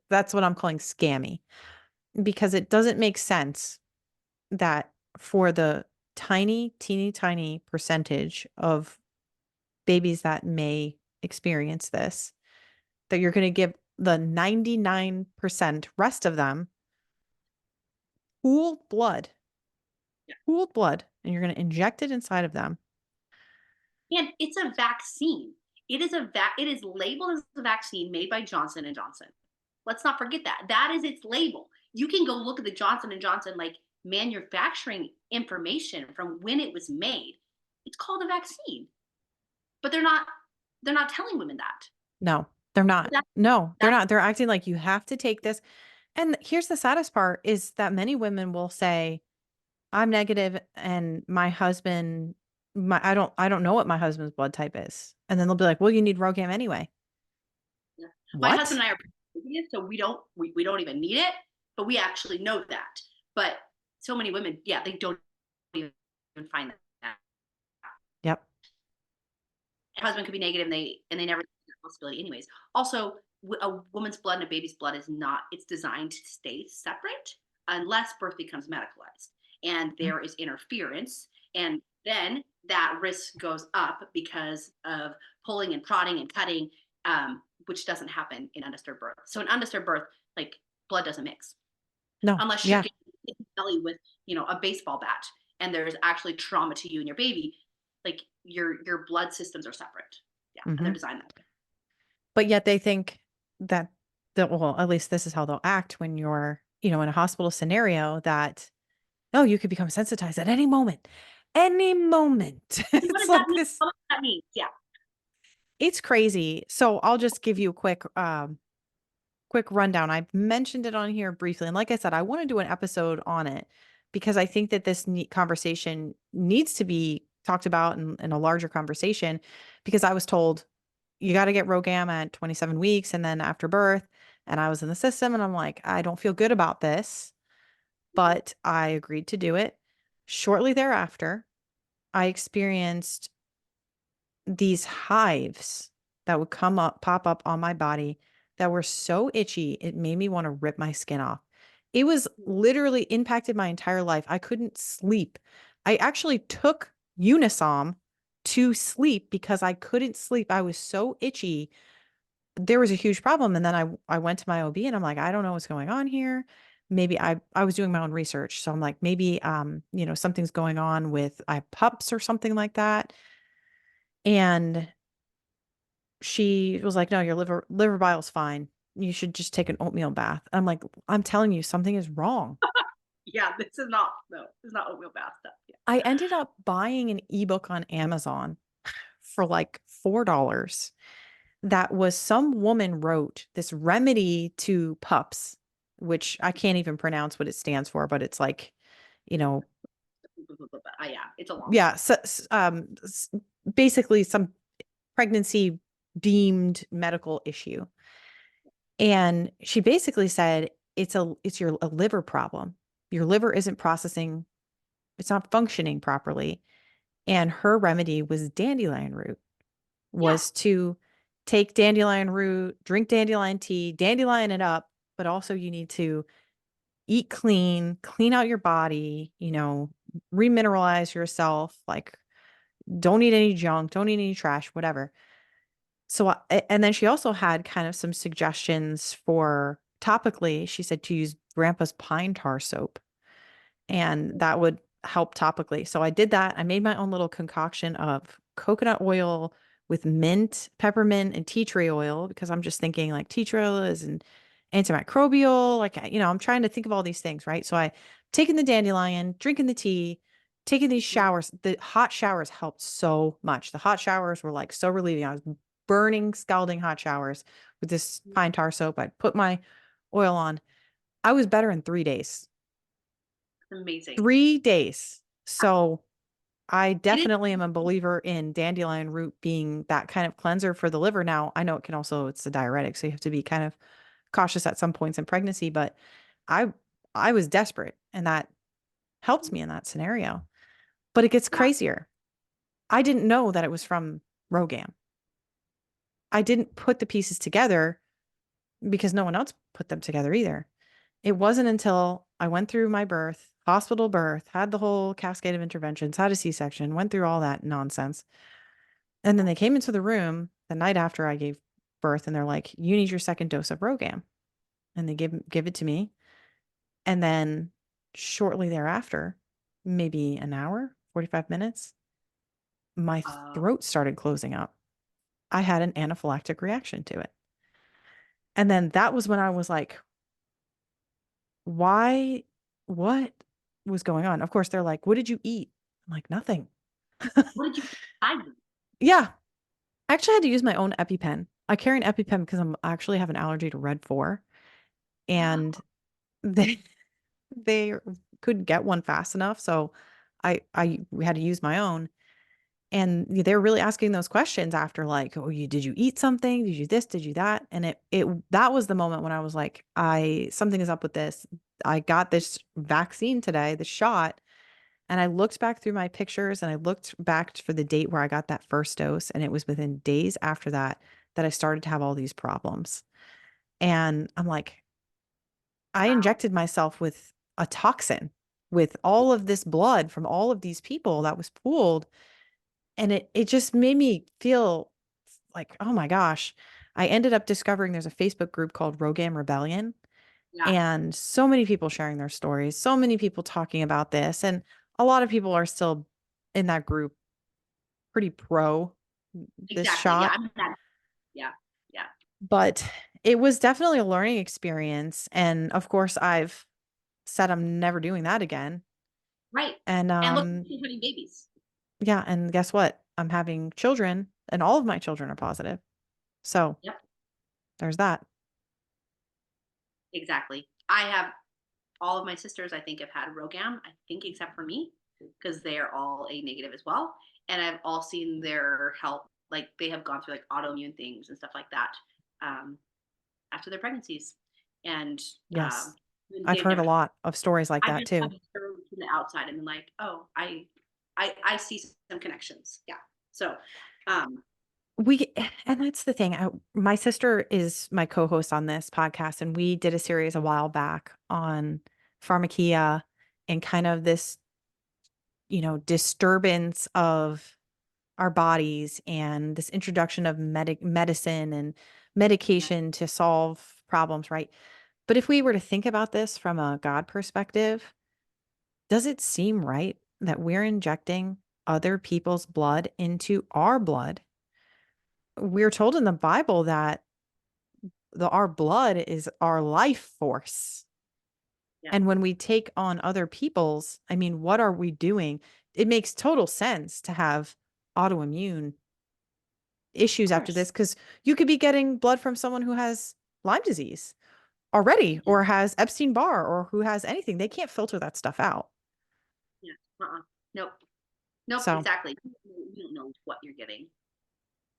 that's what I'm calling scammy because it doesn't make sense that for the tiny, teeny, tiny percentage of babies that may experience this, that you're going to give the 99% rest of them pooled blood, Yeah. pooled blood, and you're going to inject it inside of them. And it's a vaccine. It is labeled as a vaccine made by Johnson and Johnson. Let's not forget that. That is its label. You can go look at the Johnson and Johnson like manufacturing information from when it was made. It's called a vaccine. But they're not telling women that. No, they're not. That No, they're that's not. They're acting like you have to take this. And here's the saddest part is that many women will say, I'm negative and my husband I don't know what my husband's blood type is. And then they'll be like, "Well, you need Rogam anyway." Yeah. My husband What? and I are previous, so we don't even need it, but we actually know that. But so many women, yeah, they don't even find that. Yep. Husband could be negative, and they never see that possibility anyways. Also, a woman's blood and a baby's blood is not, it's designed to stay separate unless birth becomes medicalized and Mm. there is interference, and then that risk goes up because of pulling and prodding and cutting, which doesn't happen in undisturbed birth. So in undisturbed birth, like, blood doesn't mix No. unless you're Yeah. getting hit in the belly with a baseball bat and there's actually trauma to you and your baby. Like, your blood systems are separate. Yeah, and they're Mhm. designed that way. But yet they think that well, at least this is how they'll act when you're, in a hospital scenario that, oh, you could become sensitized at any moment. Any moment. What It's does that like mean? this. What does that mean? Yeah. It's crazy. So I'll just give you a quick rundown. I've mentioned it on here briefly. And like I said, I want to do an episode on it because I think that this conversation needs to be talked about in a larger conversation because I was told you got to get Rogam at 27 weeks and then after birth. And I was in the system and I'm like, I don't feel good about this, but I agreed to do it. Shortly thereafter, I experienced these hives that would pop up on my body that were so itchy, it made me want to rip my skin off. It was literally impacted my entire life. I couldn't sleep. I actually took Unisom to sleep because I couldn't sleep. I was so itchy. There was a huge problem. And then I went to my OB and I'm like, I don't know what's going on here. Maybe I was doing my own research. So I'm like, maybe something's going on with I have pups or something like that. And she was like, "No, your liver bile's fine. You should just take an oatmeal bath." I'm like, "I'm telling you, something is wrong." Yeah, this is not, no, this is not oatmeal bath stuff. Yeah. I ended up buying an ebook on Amazon for like $4 that was some woman wrote this remedy to pups, which I can't even pronounce what it stands for, but it's like, you know, Yeah, it's a long yeah, one. basically some pregnancy deemed medical issue. And she basically said it's your a liver problem. Your liver isn't processing, it's not functioning properly. And her remedy was dandelion root, Yeah. was to take dandelion root, drink dandelion tea, dandelion it up, but also you need to eat clean, clean out your body, remineralize yourself, like don't eat any junk, don't eat any trash, whatever. So, and then she also had kind of some suggestions for topically. She said to use grandpa's pine tar soap, and that would help topically. So I did that. I made my own little concoction of coconut oil with mint, peppermint, and tea tree oil because I'm just thinking like tea tree oil is an antimicrobial. Like, I'm trying to think of all these things, right? So I taken the dandelion, drinking the tea, taking these Mhm. showers. The hot showers helped so much. The hot showers were like so relieving. I was burning, scalding hot showers with this pine tar soap. I'd put my oil on. I was better in 3 days. Amazing. 3 days. So I It is. definitely am a believer in dandelion root being that kind of cleanser for the liver. Now, I know it's a diuretic, so you have to be kind of cautious at some points in pregnancy, but I I was desperate and that helped me in that scenario. But it gets Yeah. crazier. I didn't know that it was from Rogam. I didn't put the pieces together because no one else put them together either. It wasn't until I went through my birth, hospital birth, had the whole cascade of interventions, had a C-section, went through all that nonsense. And then they came into the room the night after I gave birth and they're like, "You need your second dose of Rogam." And they give it to me. And then shortly thereafter, maybe an hour, 45 minutes, my Uh, throat started closing up. I had an anaphylactic reaction to it. And then that was when I was like, why, what was going on? Of course, they're like, "What did you eat?" I'm like, "Nothing." what did you decide? Yeah. I actually had to use my own EpiPen. I carry an EpiPen because I actually have an allergy to Red 4 and they they couldn't get one fast enough. So I we had to use my own. And they were really asking those questions after like, "Oh, did you eat something? Did you this? Did you that?" And it that was the moment when I was like, I something is up with this. I got this vaccine today, the shot. And I looked back through my pictures and I looked back for the date where I got that first dose. And it was within days after that that I started to have all these problems. And I'm like, I Wow. injected myself with a toxin with all of this blood from all of these people that was pooled. And it just made me feel like, oh my gosh. I ended up discovering there's a Facebook group called Rogam Rebellion. Yeah. And so many people sharing their stories, so many people talking about this. And a lot of people are still in that group pretty pro this Exactly. Yeah. shot. I'm that. Yeah. Yeah. But it was definitely a learning experience. And of course, I've said I'm never doing that again. Right. And And look, you're having babies. yeah, and guess what? I'm having children, and all of my children are positive. So Yep. there's that. Exactly. I have all of my sisters, I think, have had Rogam, I think, except for me, because they are all A negative as well. And I've all seen their health, like they have gone through like autoimmune things and stuff like that. Um, after their pregnancies. And Yes. I've they've heard a never, lot of stories like I've that just too. observed from the outside and been like, oh, I see some connections. Yeah. So, um, We and that's the thing. My sister is my co-host on this podcast, and we did a series a while back on pharmakia and kind of this, disturbance of our bodies and this introduction of medicine and yeah, medication to solve problems, right? But if we were to think about this from a God perspective, does it seem right that we're injecting other people's blood into our blood? We're told in the Bible that our blood is our life force. yeah, And when we take on other people's, I mean, what are we doing? It makes total sense to have autoimmune of issues after course. this because you could be getting blood from someone who has Lyme disease already Yeah, or has Epstein-Barr or who has anything. They can't filter that stuff out. yeah. Nope. Nope. So Exactly. You don't know what you're getting.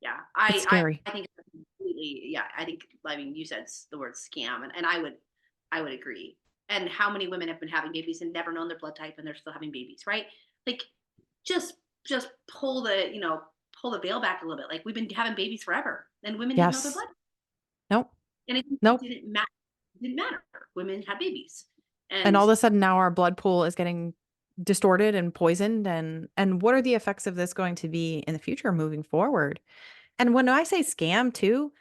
Yeah. it's scary. I think it's completely, yeah, I think, I mean, you said the word scam, and I would agree. And how many women have been having babies and never known their blood type and they're still having babies, right? Like, just, just pull the veil back a little bit. Like, we've been having babies forever and women didn't know their Yes. blood. Nope. And it Nope. didn't matter. It didn't matter. Women had babies. And And all of a sudden now our blood pool is getting distorted and poisoned and what are the effects of this going to be in the future moving forward? And when I say scam too,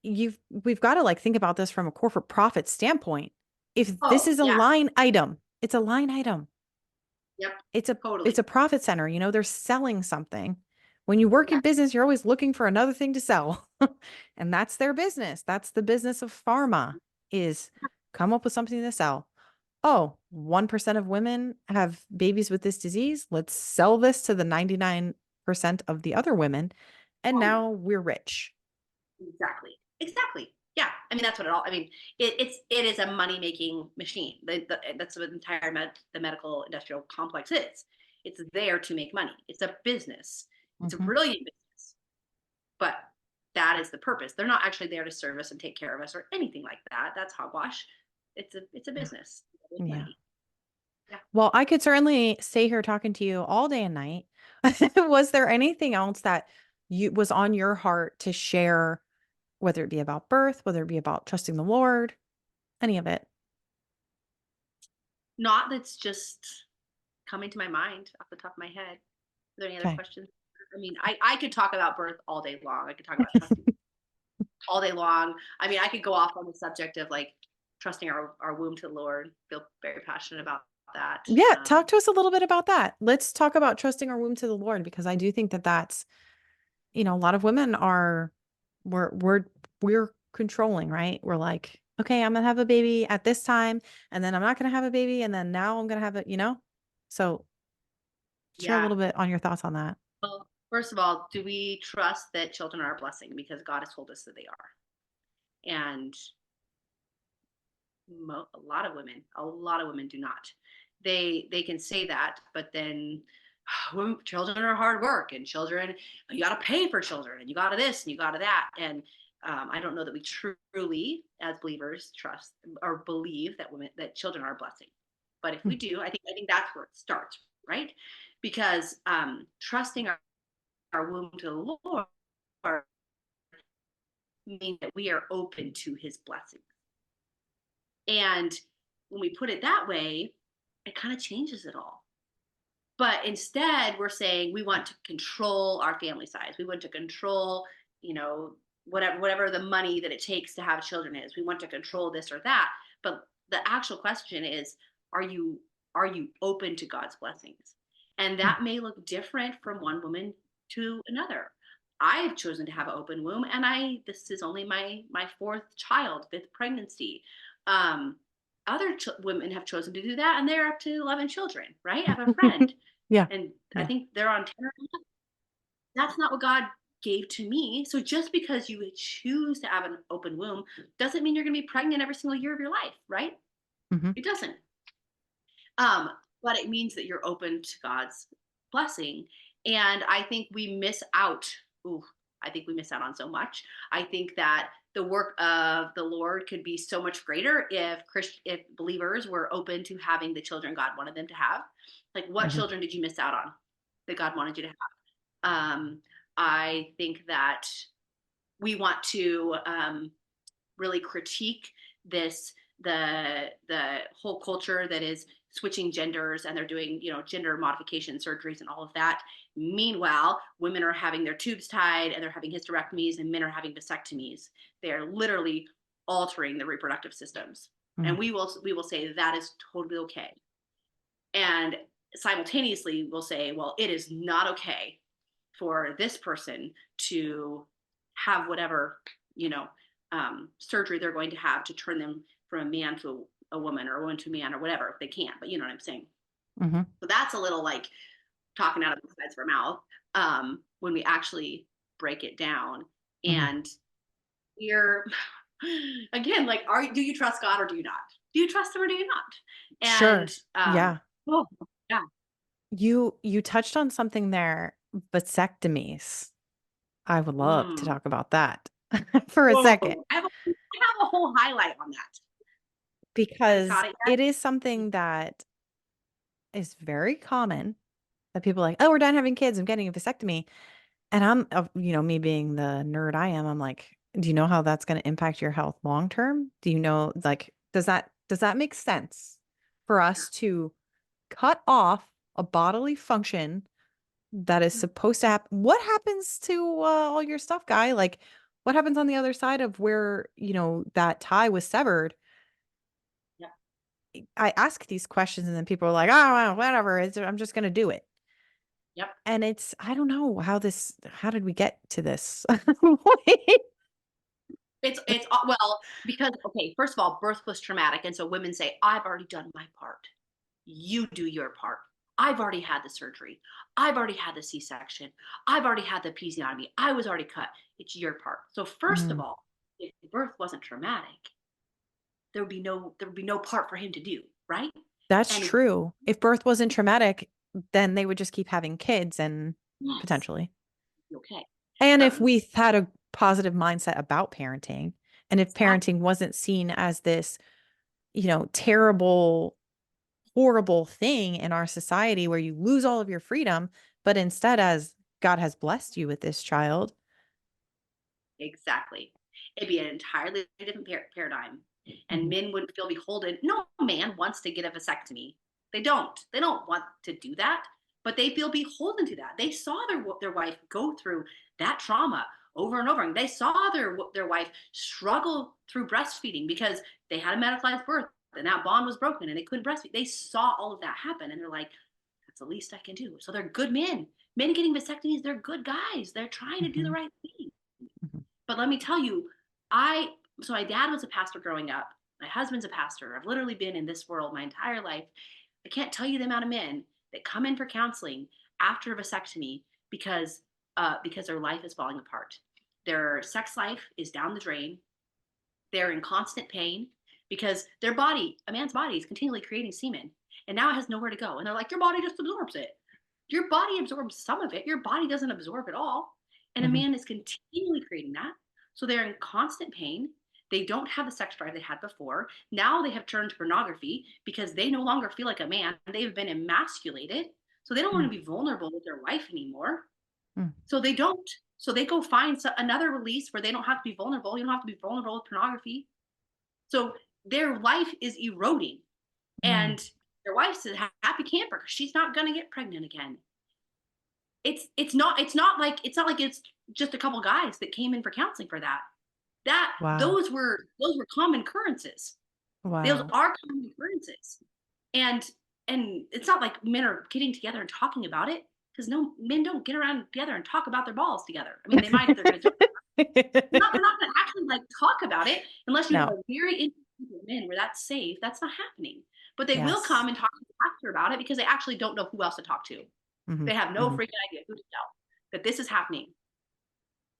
we've got to like think about this from a corporate profit standpoint. If this oh, is a yeah. line item, it's a line item. Yep. It's Totally. a profit center, they're selling something. When you work in Exactly. business, you're always looking for another thing to sell. And that's their business. That's the business of pharma is come up with something to sell. Oh, 1% of women have babies with this disease. Let's sell this to the 99% of the other women. And Oh, yeah. now we're rich. Exactly. Exactly. Yeah. I mean, that's what it all. I mean, it is a money making machine. That's what the medical industrial complex is. It's there to make money. It's a business. It's a Mhm. brilliant business, but that is the purpose. They're not actually there to serve us and take care of us or anything like that. That's hogwash. It's a Yeah. business with Yeah. money. Yeah. Well, I could certainly stay here talking to you all day and night. Was there anything else that you was on your heart to share, whether it be about birth, whether it be about trusting the Lord, any of it? Not that's just coming to my mind off the top of my head. Are there any other Okay. questions? I mean, I could talk about birth all day long. I could talk about trusting all day long. I mean, I could go off on the subject of like trusting our womb to the Lord. Feel very passionate about that. Yeah, talk to us a little bit about that. Let's talk about trusting our womb to the Lord because I do think that that's, a lot of women are we're we're we're controlling, right? We're like, okay, I'm gonna have a baby at this time, and then I'm not gonna have a baby, and then now I'm gonna have it. So share a Yeah. little bit on your thoughts on that. Well, first of all, do we trust that children are a blessing because God has told us that they are? And a lot of women do not. They can say that, but then children are hard work, and children, you got to pay for children, and you got to this and you got to that, and I don't know that we truly, as believers, trust or believe that children are a blessing. But if Hmm. we do, I think that's where it starts, right? Because trusting our womb to the Lord means that we are open to His blessings. And when we put it that way, it kind of changes it all. But instead, we're saying we want to control our family size. We want to control, you know, whatever the money that it takes to have children is. We want to control this or that. But the actual question is, are you open to God's blessings? And Hmm. that may look different from one woman to another. I have chosen to have an open womb, and this is only my fifth pregnancy. Um, other women have chosen to do that, and they're up to 11 children. Right? I have a friend, Yeah. and I Yeah. think they're on 10 or 11. That's not what God gave to me. So just because you choose to have an open womb doesn't mean you're going to be pregnant every single year of your life, right? Hmm. It doesn't. Um, but it means that you're open to God's blessing. And I think we miss out. Ooh, I think we miss out on so much. I think that the work of the Lord could be so much greater if believers were open to having the children God wanted them to have. Like, what Mhm. children did you miss out on that God wanted you to have? I think that we want to really critique this the whole culture that is switching genders, and they're doing, gender modification surgeries and all of that. Meanwhile, women are having their tubes tied and they're having hysterectomies, and men are having vasectomies. They're literally altering the reproductive systems, and Mhm. we will say that is totally okay. And simultaneously we'll say, well, it is not okay for this person to have whatever, you know surgery they're going to have to turn them from a man to a woman, or a woman to a man, or whatever, if they can. But you know what I'm saying. Mhm. So that's a little like talking out of both sides of our mouth, when we actually break it down. Mhm. And we're again, like, do you trust God or do you not? Do you trust him or do you not? And Sure. Yeah. oh yeah. You touched on something there, vasectomies. I would love to Mm. talk about that for a second, Whoa. I have a whole highlight on that. Have you because caught it it is yet? something that is very common that people are like, "Oh, we're done having kids. I'm getting a vasectomy." And me being the nerd I am, I'm like, "Do you know how that's gonna impact your health long term? Do you know, like, does that make sense for us to cut off a bodily function that is Mm. supposed to happen? What happens to, all your stuff, guy? Like, what happens on the other side of where, that tie was severed?" Yep. I ask these questions and then people are like, "Oh, well, whatever. I'm just gonna do it." Yep. And I don't know how did we get to this point? Well, because, okay, first of all, birth was traumatic, and so women say, "I've already done my part. You do your part. I've already had the surgery. I've already had the C-section. I've already had the episiotomy. I was already cut. It's your part." So first of Mhm. all, if birth wasn't traumatic, there would be no part for him to do, right? That's And true. If birth wasn't traumatic, then they would just keep having kids and yes, potentially. okay. And if But we had a positive mindset about parenting, and if exactly. parenting wasn't seen as this, terrible, horrible thing in our society where you lose all of your freedom, but instead as God has blessed you with this child. Exactly. It'd be an entirely different paradigm, and Mhm. men wouldn't feel beholden. No man wants to get a vasectomy. They don't. They don't want to do that, but they feel beholden to that. They saw their wife go through that trauma over and over, and they saw their wife struggle through breastfeeding because they had a medicalized birth and that bond was broken and they couldn't breastfeed. They saw all of that happen, and they're like, "That's the least I can do." So they're good men. Men getting vasectomies, they're good guys. They're trying to do the Mhm. right thing. Mhm. But let me tell you, I so my dad was a pastor growing up. My husband's a pastor. I've literally been in this world my entire life. I can't tell you the amount of men that come in for counseling after a vasectomy because their life is falling apart. Their sex life is down the drain. They're in constant pain because their body, a man's body, is continually creating semen, and now it has nowhere to go. And they're like, "Your body just absorbs it." Your body absorbs some of it. Your body doesn't absorb it all. And a Mhm. man is continually creating that. So they're in constant pain. They don't have the sex drive they had before. Now they have turned to pornography because they no longer feel like a man. They've been emasculated. So they don't want Mm. to be vulnerable with their wife anymore. Mm. So they don't. So they go find another release where they don't have to be vulnerable. You don't have to be vulnerable with pornography. So their life is eroding. Mm. And their wife's a happy camper because she's not going to get pregnant again. It's not like it's just a couple guys that came in for counseling for that. That Wow. those were common occurrences. Those Wow. are common occurrences. And and it's not like men are getting together and talking about it, because no, men don't get around together and talk about their balls together. I mean, they might if they're gonna do it. They're not gonna actually like talk about it unless you have No. a very intimate group of men where that's safe. That's not happening. But they will Yes. come and talk to the pastor about it because they actually don't know who else to talk to. Mhm. They have no Mhm. freaking idea who to tell that this is happening.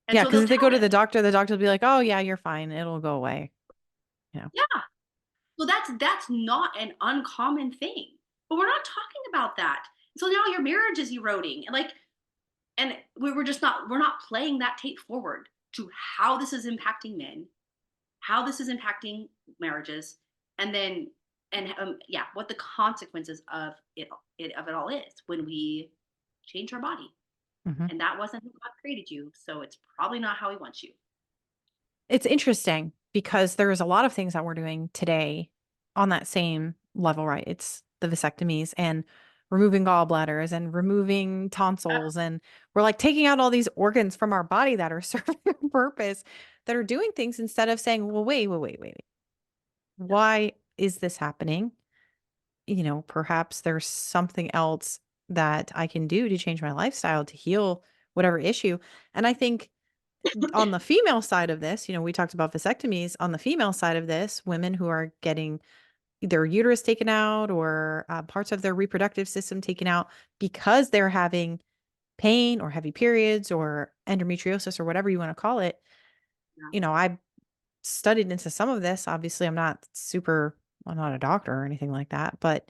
And Yeah, so because they'll if they tell go to them. the doctor will be like, "Oh, yeah, you're fine. It'll go away." You know? Yeah. So that's not an uncommon thing. But we're not talking about that. So now your marriage is eroding. And we're just not, we're not playing that tape forward to how this is impacting men, how this is impacting marriages, and then, and yeah, what the consequences of it all is when we change our body. Mhm. And that wasn't how God created you, so it's probably not how He wants you. It's interesting because there's a lot of things that we're doing today on that same level, right? It's the vasectomies and removing gallbladders and removing tonsils. And we're like taking out all these organs from our body that are serving a purpose, that are doing things instead of saying, well, wait. Why is this happening? Perhaps there's something else that I can do to change my lifestyle to heal whatever issue. And I think on the female side of this, we talked about vasectomies. On the female side of this, women who are getting their uterus taken out or parts of their reproductive system taken out because they're having pain or heavy periods or endometriosis or whatever you want to call it. Yeah. I studied into some of this. Obviously, I'm not a doctor or anything like that, but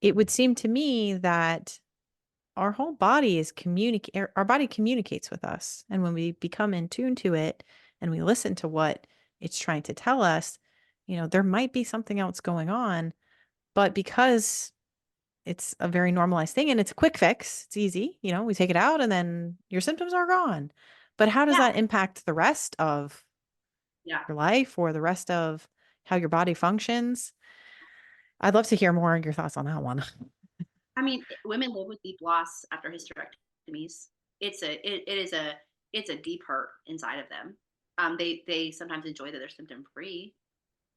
it would seem to me that our body communicates with us. And when we become in tune to it and we listen to what it's trying to tell us, there might be something else going on. But because it's a very normalized thing and it's a quick fix, it's easy, we take it out and then your symptoms are gone. But how does Yeah. that impact the rest of Yeah. your life or the rest of how your body functions? I'd love to hear more of your thoughts on that one. I mean, women live with deep loss after hysterectomies. It is a, it's a deep hurt inside of them. They sometimes enjoy that they're symptom free,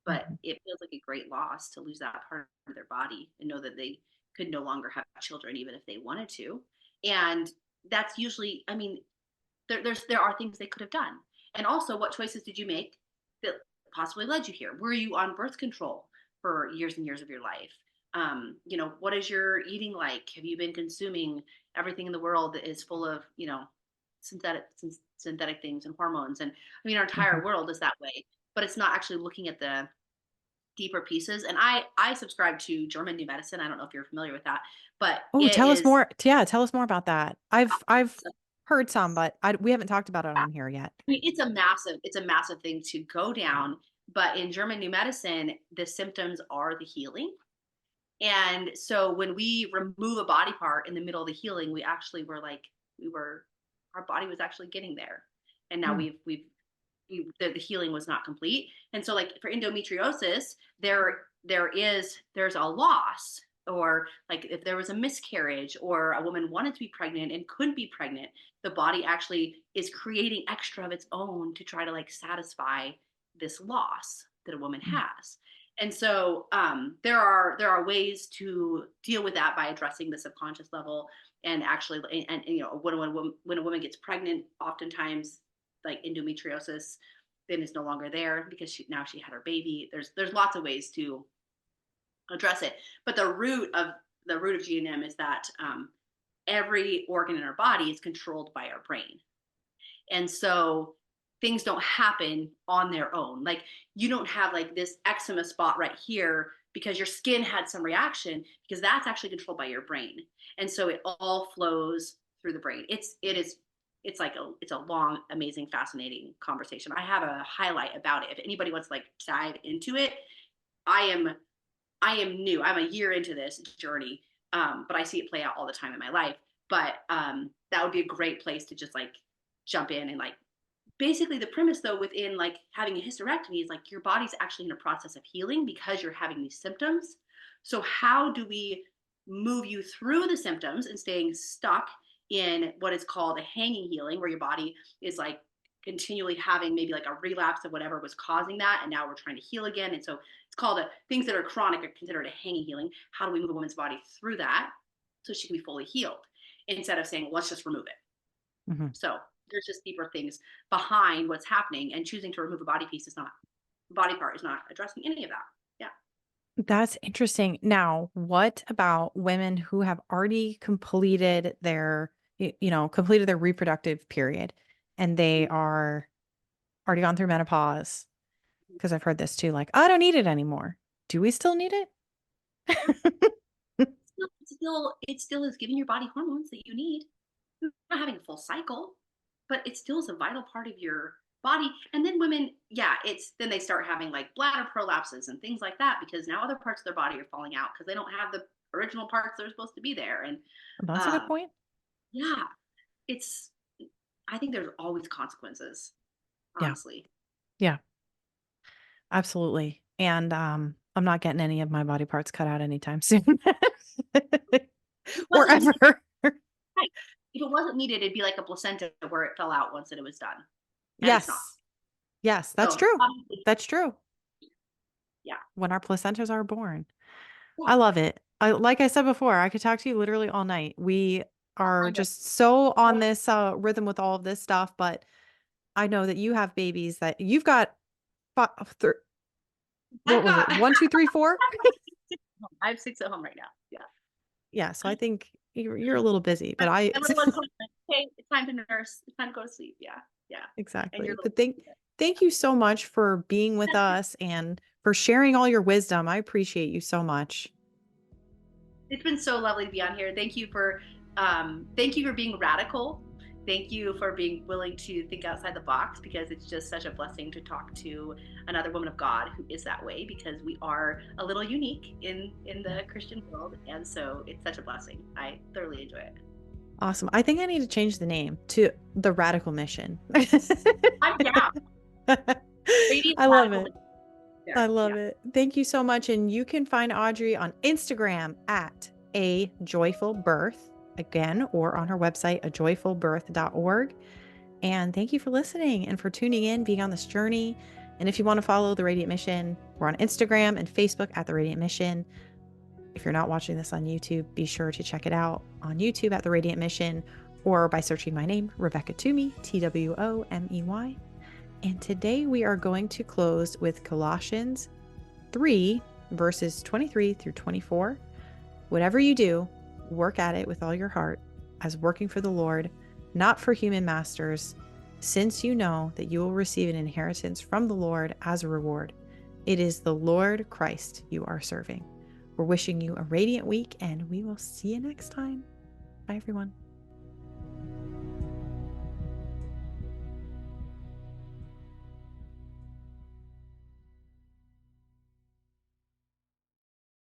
but Mhm. it feels like a great loss to lose that part of their body and know that they could no longer have children even if they wanted to. And that's usually, I mean, there are things they could have done. And also, what choices did you make that possibly led you here? Were you on birth control for years and years of your life? What is your eating like? Have you been consuming everything in the world that is full of, synthetic synthetic things and hormones? And I mean, our Mhm. entire world is that way, but it's not actually looking at the deeper pieces. And I subscribe to German New Medicine. I don't know if you're familiar with that, but Oh, it tell us is, more. Yeah, tell us more about that. I've heard some, but we haven't talked about it on here yet. I mean, it's a massive thing to go down. But in German New Medicine, the symptoms are the healing. And so when we remove a body part in the middle of the healing, we actually were like, we were, our body was actually getting there. And now Mm, the healing was not complete. And so like for endometriosis, there's a loss, or like if there was a miscarriage or a woman wanted to be pregnant and couldn't be pregnant, the body actually is creating extra of its own to try to like satisfy this loss that a woman mm, has. And so there are ways to deal with that by addressing the subconscious level. And actually, when a woman gets pregnant, oftentimes like endometriosis then is no longer there because she had her baby. There's lots of ways to address it, but the root of GNM is that every organ in our body is controlled by our brain. And so things don't happen on their own. Like you don't have like this eczema spot right here because your skin had some reaction, because that's actually controlled by your brain. And so it all flows through the brain. It's a long, amazing, fascinating conversation. I have a highlight about it. If anybody wants to like dive into it, I am I am new. I'm a year into this journey, but I see it play out all the time in my life. But that would be a great place to just like jump in and like basically the premise though within like having a hysterectomy is like your body's actually in a process of healing because you're having these symptoms. So how do we move you through the symptoms and staying stuck in what is called a hanging healing, where your body is like continually having maybe like a relapse of whatever was causing that, and now we're trying to heal again. And so it's called things that are chronic are considered a hanging healing. How do we move a woman's body through that so she can be fully healed, instead of saying let's just remove it? mhm. So there's just deeper things behind what's happening, and choosing to remove a body part is not addressing any of that. Yeah. That's interesting. Now, what about women who have already completed their reproductive period and they are already gone through menopause? Because I've heard this too, like, I don't need it anymore. Do we still need it? It still is giving your body hormones that you need. not having a full cycle, but it still is a vital part of your body. And then women, yeah, it's then they start having like bladder prolapses and things like that because now other parts of their body are falling out because they don't have the original parts that are supposed to be there. And That's a good um, point. yeah, it's I think there's always consequences, Yeah. honestly. Yeah, absolutely. And I'm not getting any of my body parts cut out anytime soon. It Or wasn't needed, ever. right. If it wasn't needed, it'd be like a placenta where it fell out once that it was done. And it's not. Yes. Yes, that's So true. obviously, That's true. yeah. When our placentas are born. Yeah. I love it. Like I said before, I could talk to you literally all night. We are I know. just so on this rhythm with all of this stuff, but I know that you have babies that you've got fi- thir- what I've was it? got One, two, three, four? I have 6 at home right now. Yeah. Yeah, so I think you're a little busy, but I My little one's home, like, "Hey, it's time to nurse. It's time to go to sleep." Yeah, yeah. And your exactly. little But thank you so much for being with us and for sharing all your wisdom. I appreciate you so much. it's been so lovely to be on here. Thank you for being radical. Thank you for being willing to think outside the box because it's just such a blessing to talk to another woman of God who is that way because we are a little unique in Yeah. the Christian world. And so it's such a blessing. I thoroughly enjoy it. Awesome. I think I need to change the name to the Radical Mission. I'm down. Radiant I love radical it. I there. love Yeah. it. Thank you so much. And you can find Audrey on Instagram at a joyful birth again, or on her website, ajoyfulbirth.org. And thank you for listening and for tuning in, being on this journey. And if you want to follow the Radiant Mission, we're on Instagram and Facebook at the Radiant Mission. If you're not watching this on YouTube, be sure to check it out on YouTube at the Radiant Mission or by searching my name, Rebecca Toomey, Twomey. And today we are going to close with Colossians 3, verses 23 through 24. Whatever you do, work at it with all your heart, as working for the Lord, not for human masters, since you know that you will receive an inheritance from the Lord as a reward. It is the Lord Christ you are serving. We're wishing you a radiant week, and we will see you next time. Bye, everyone.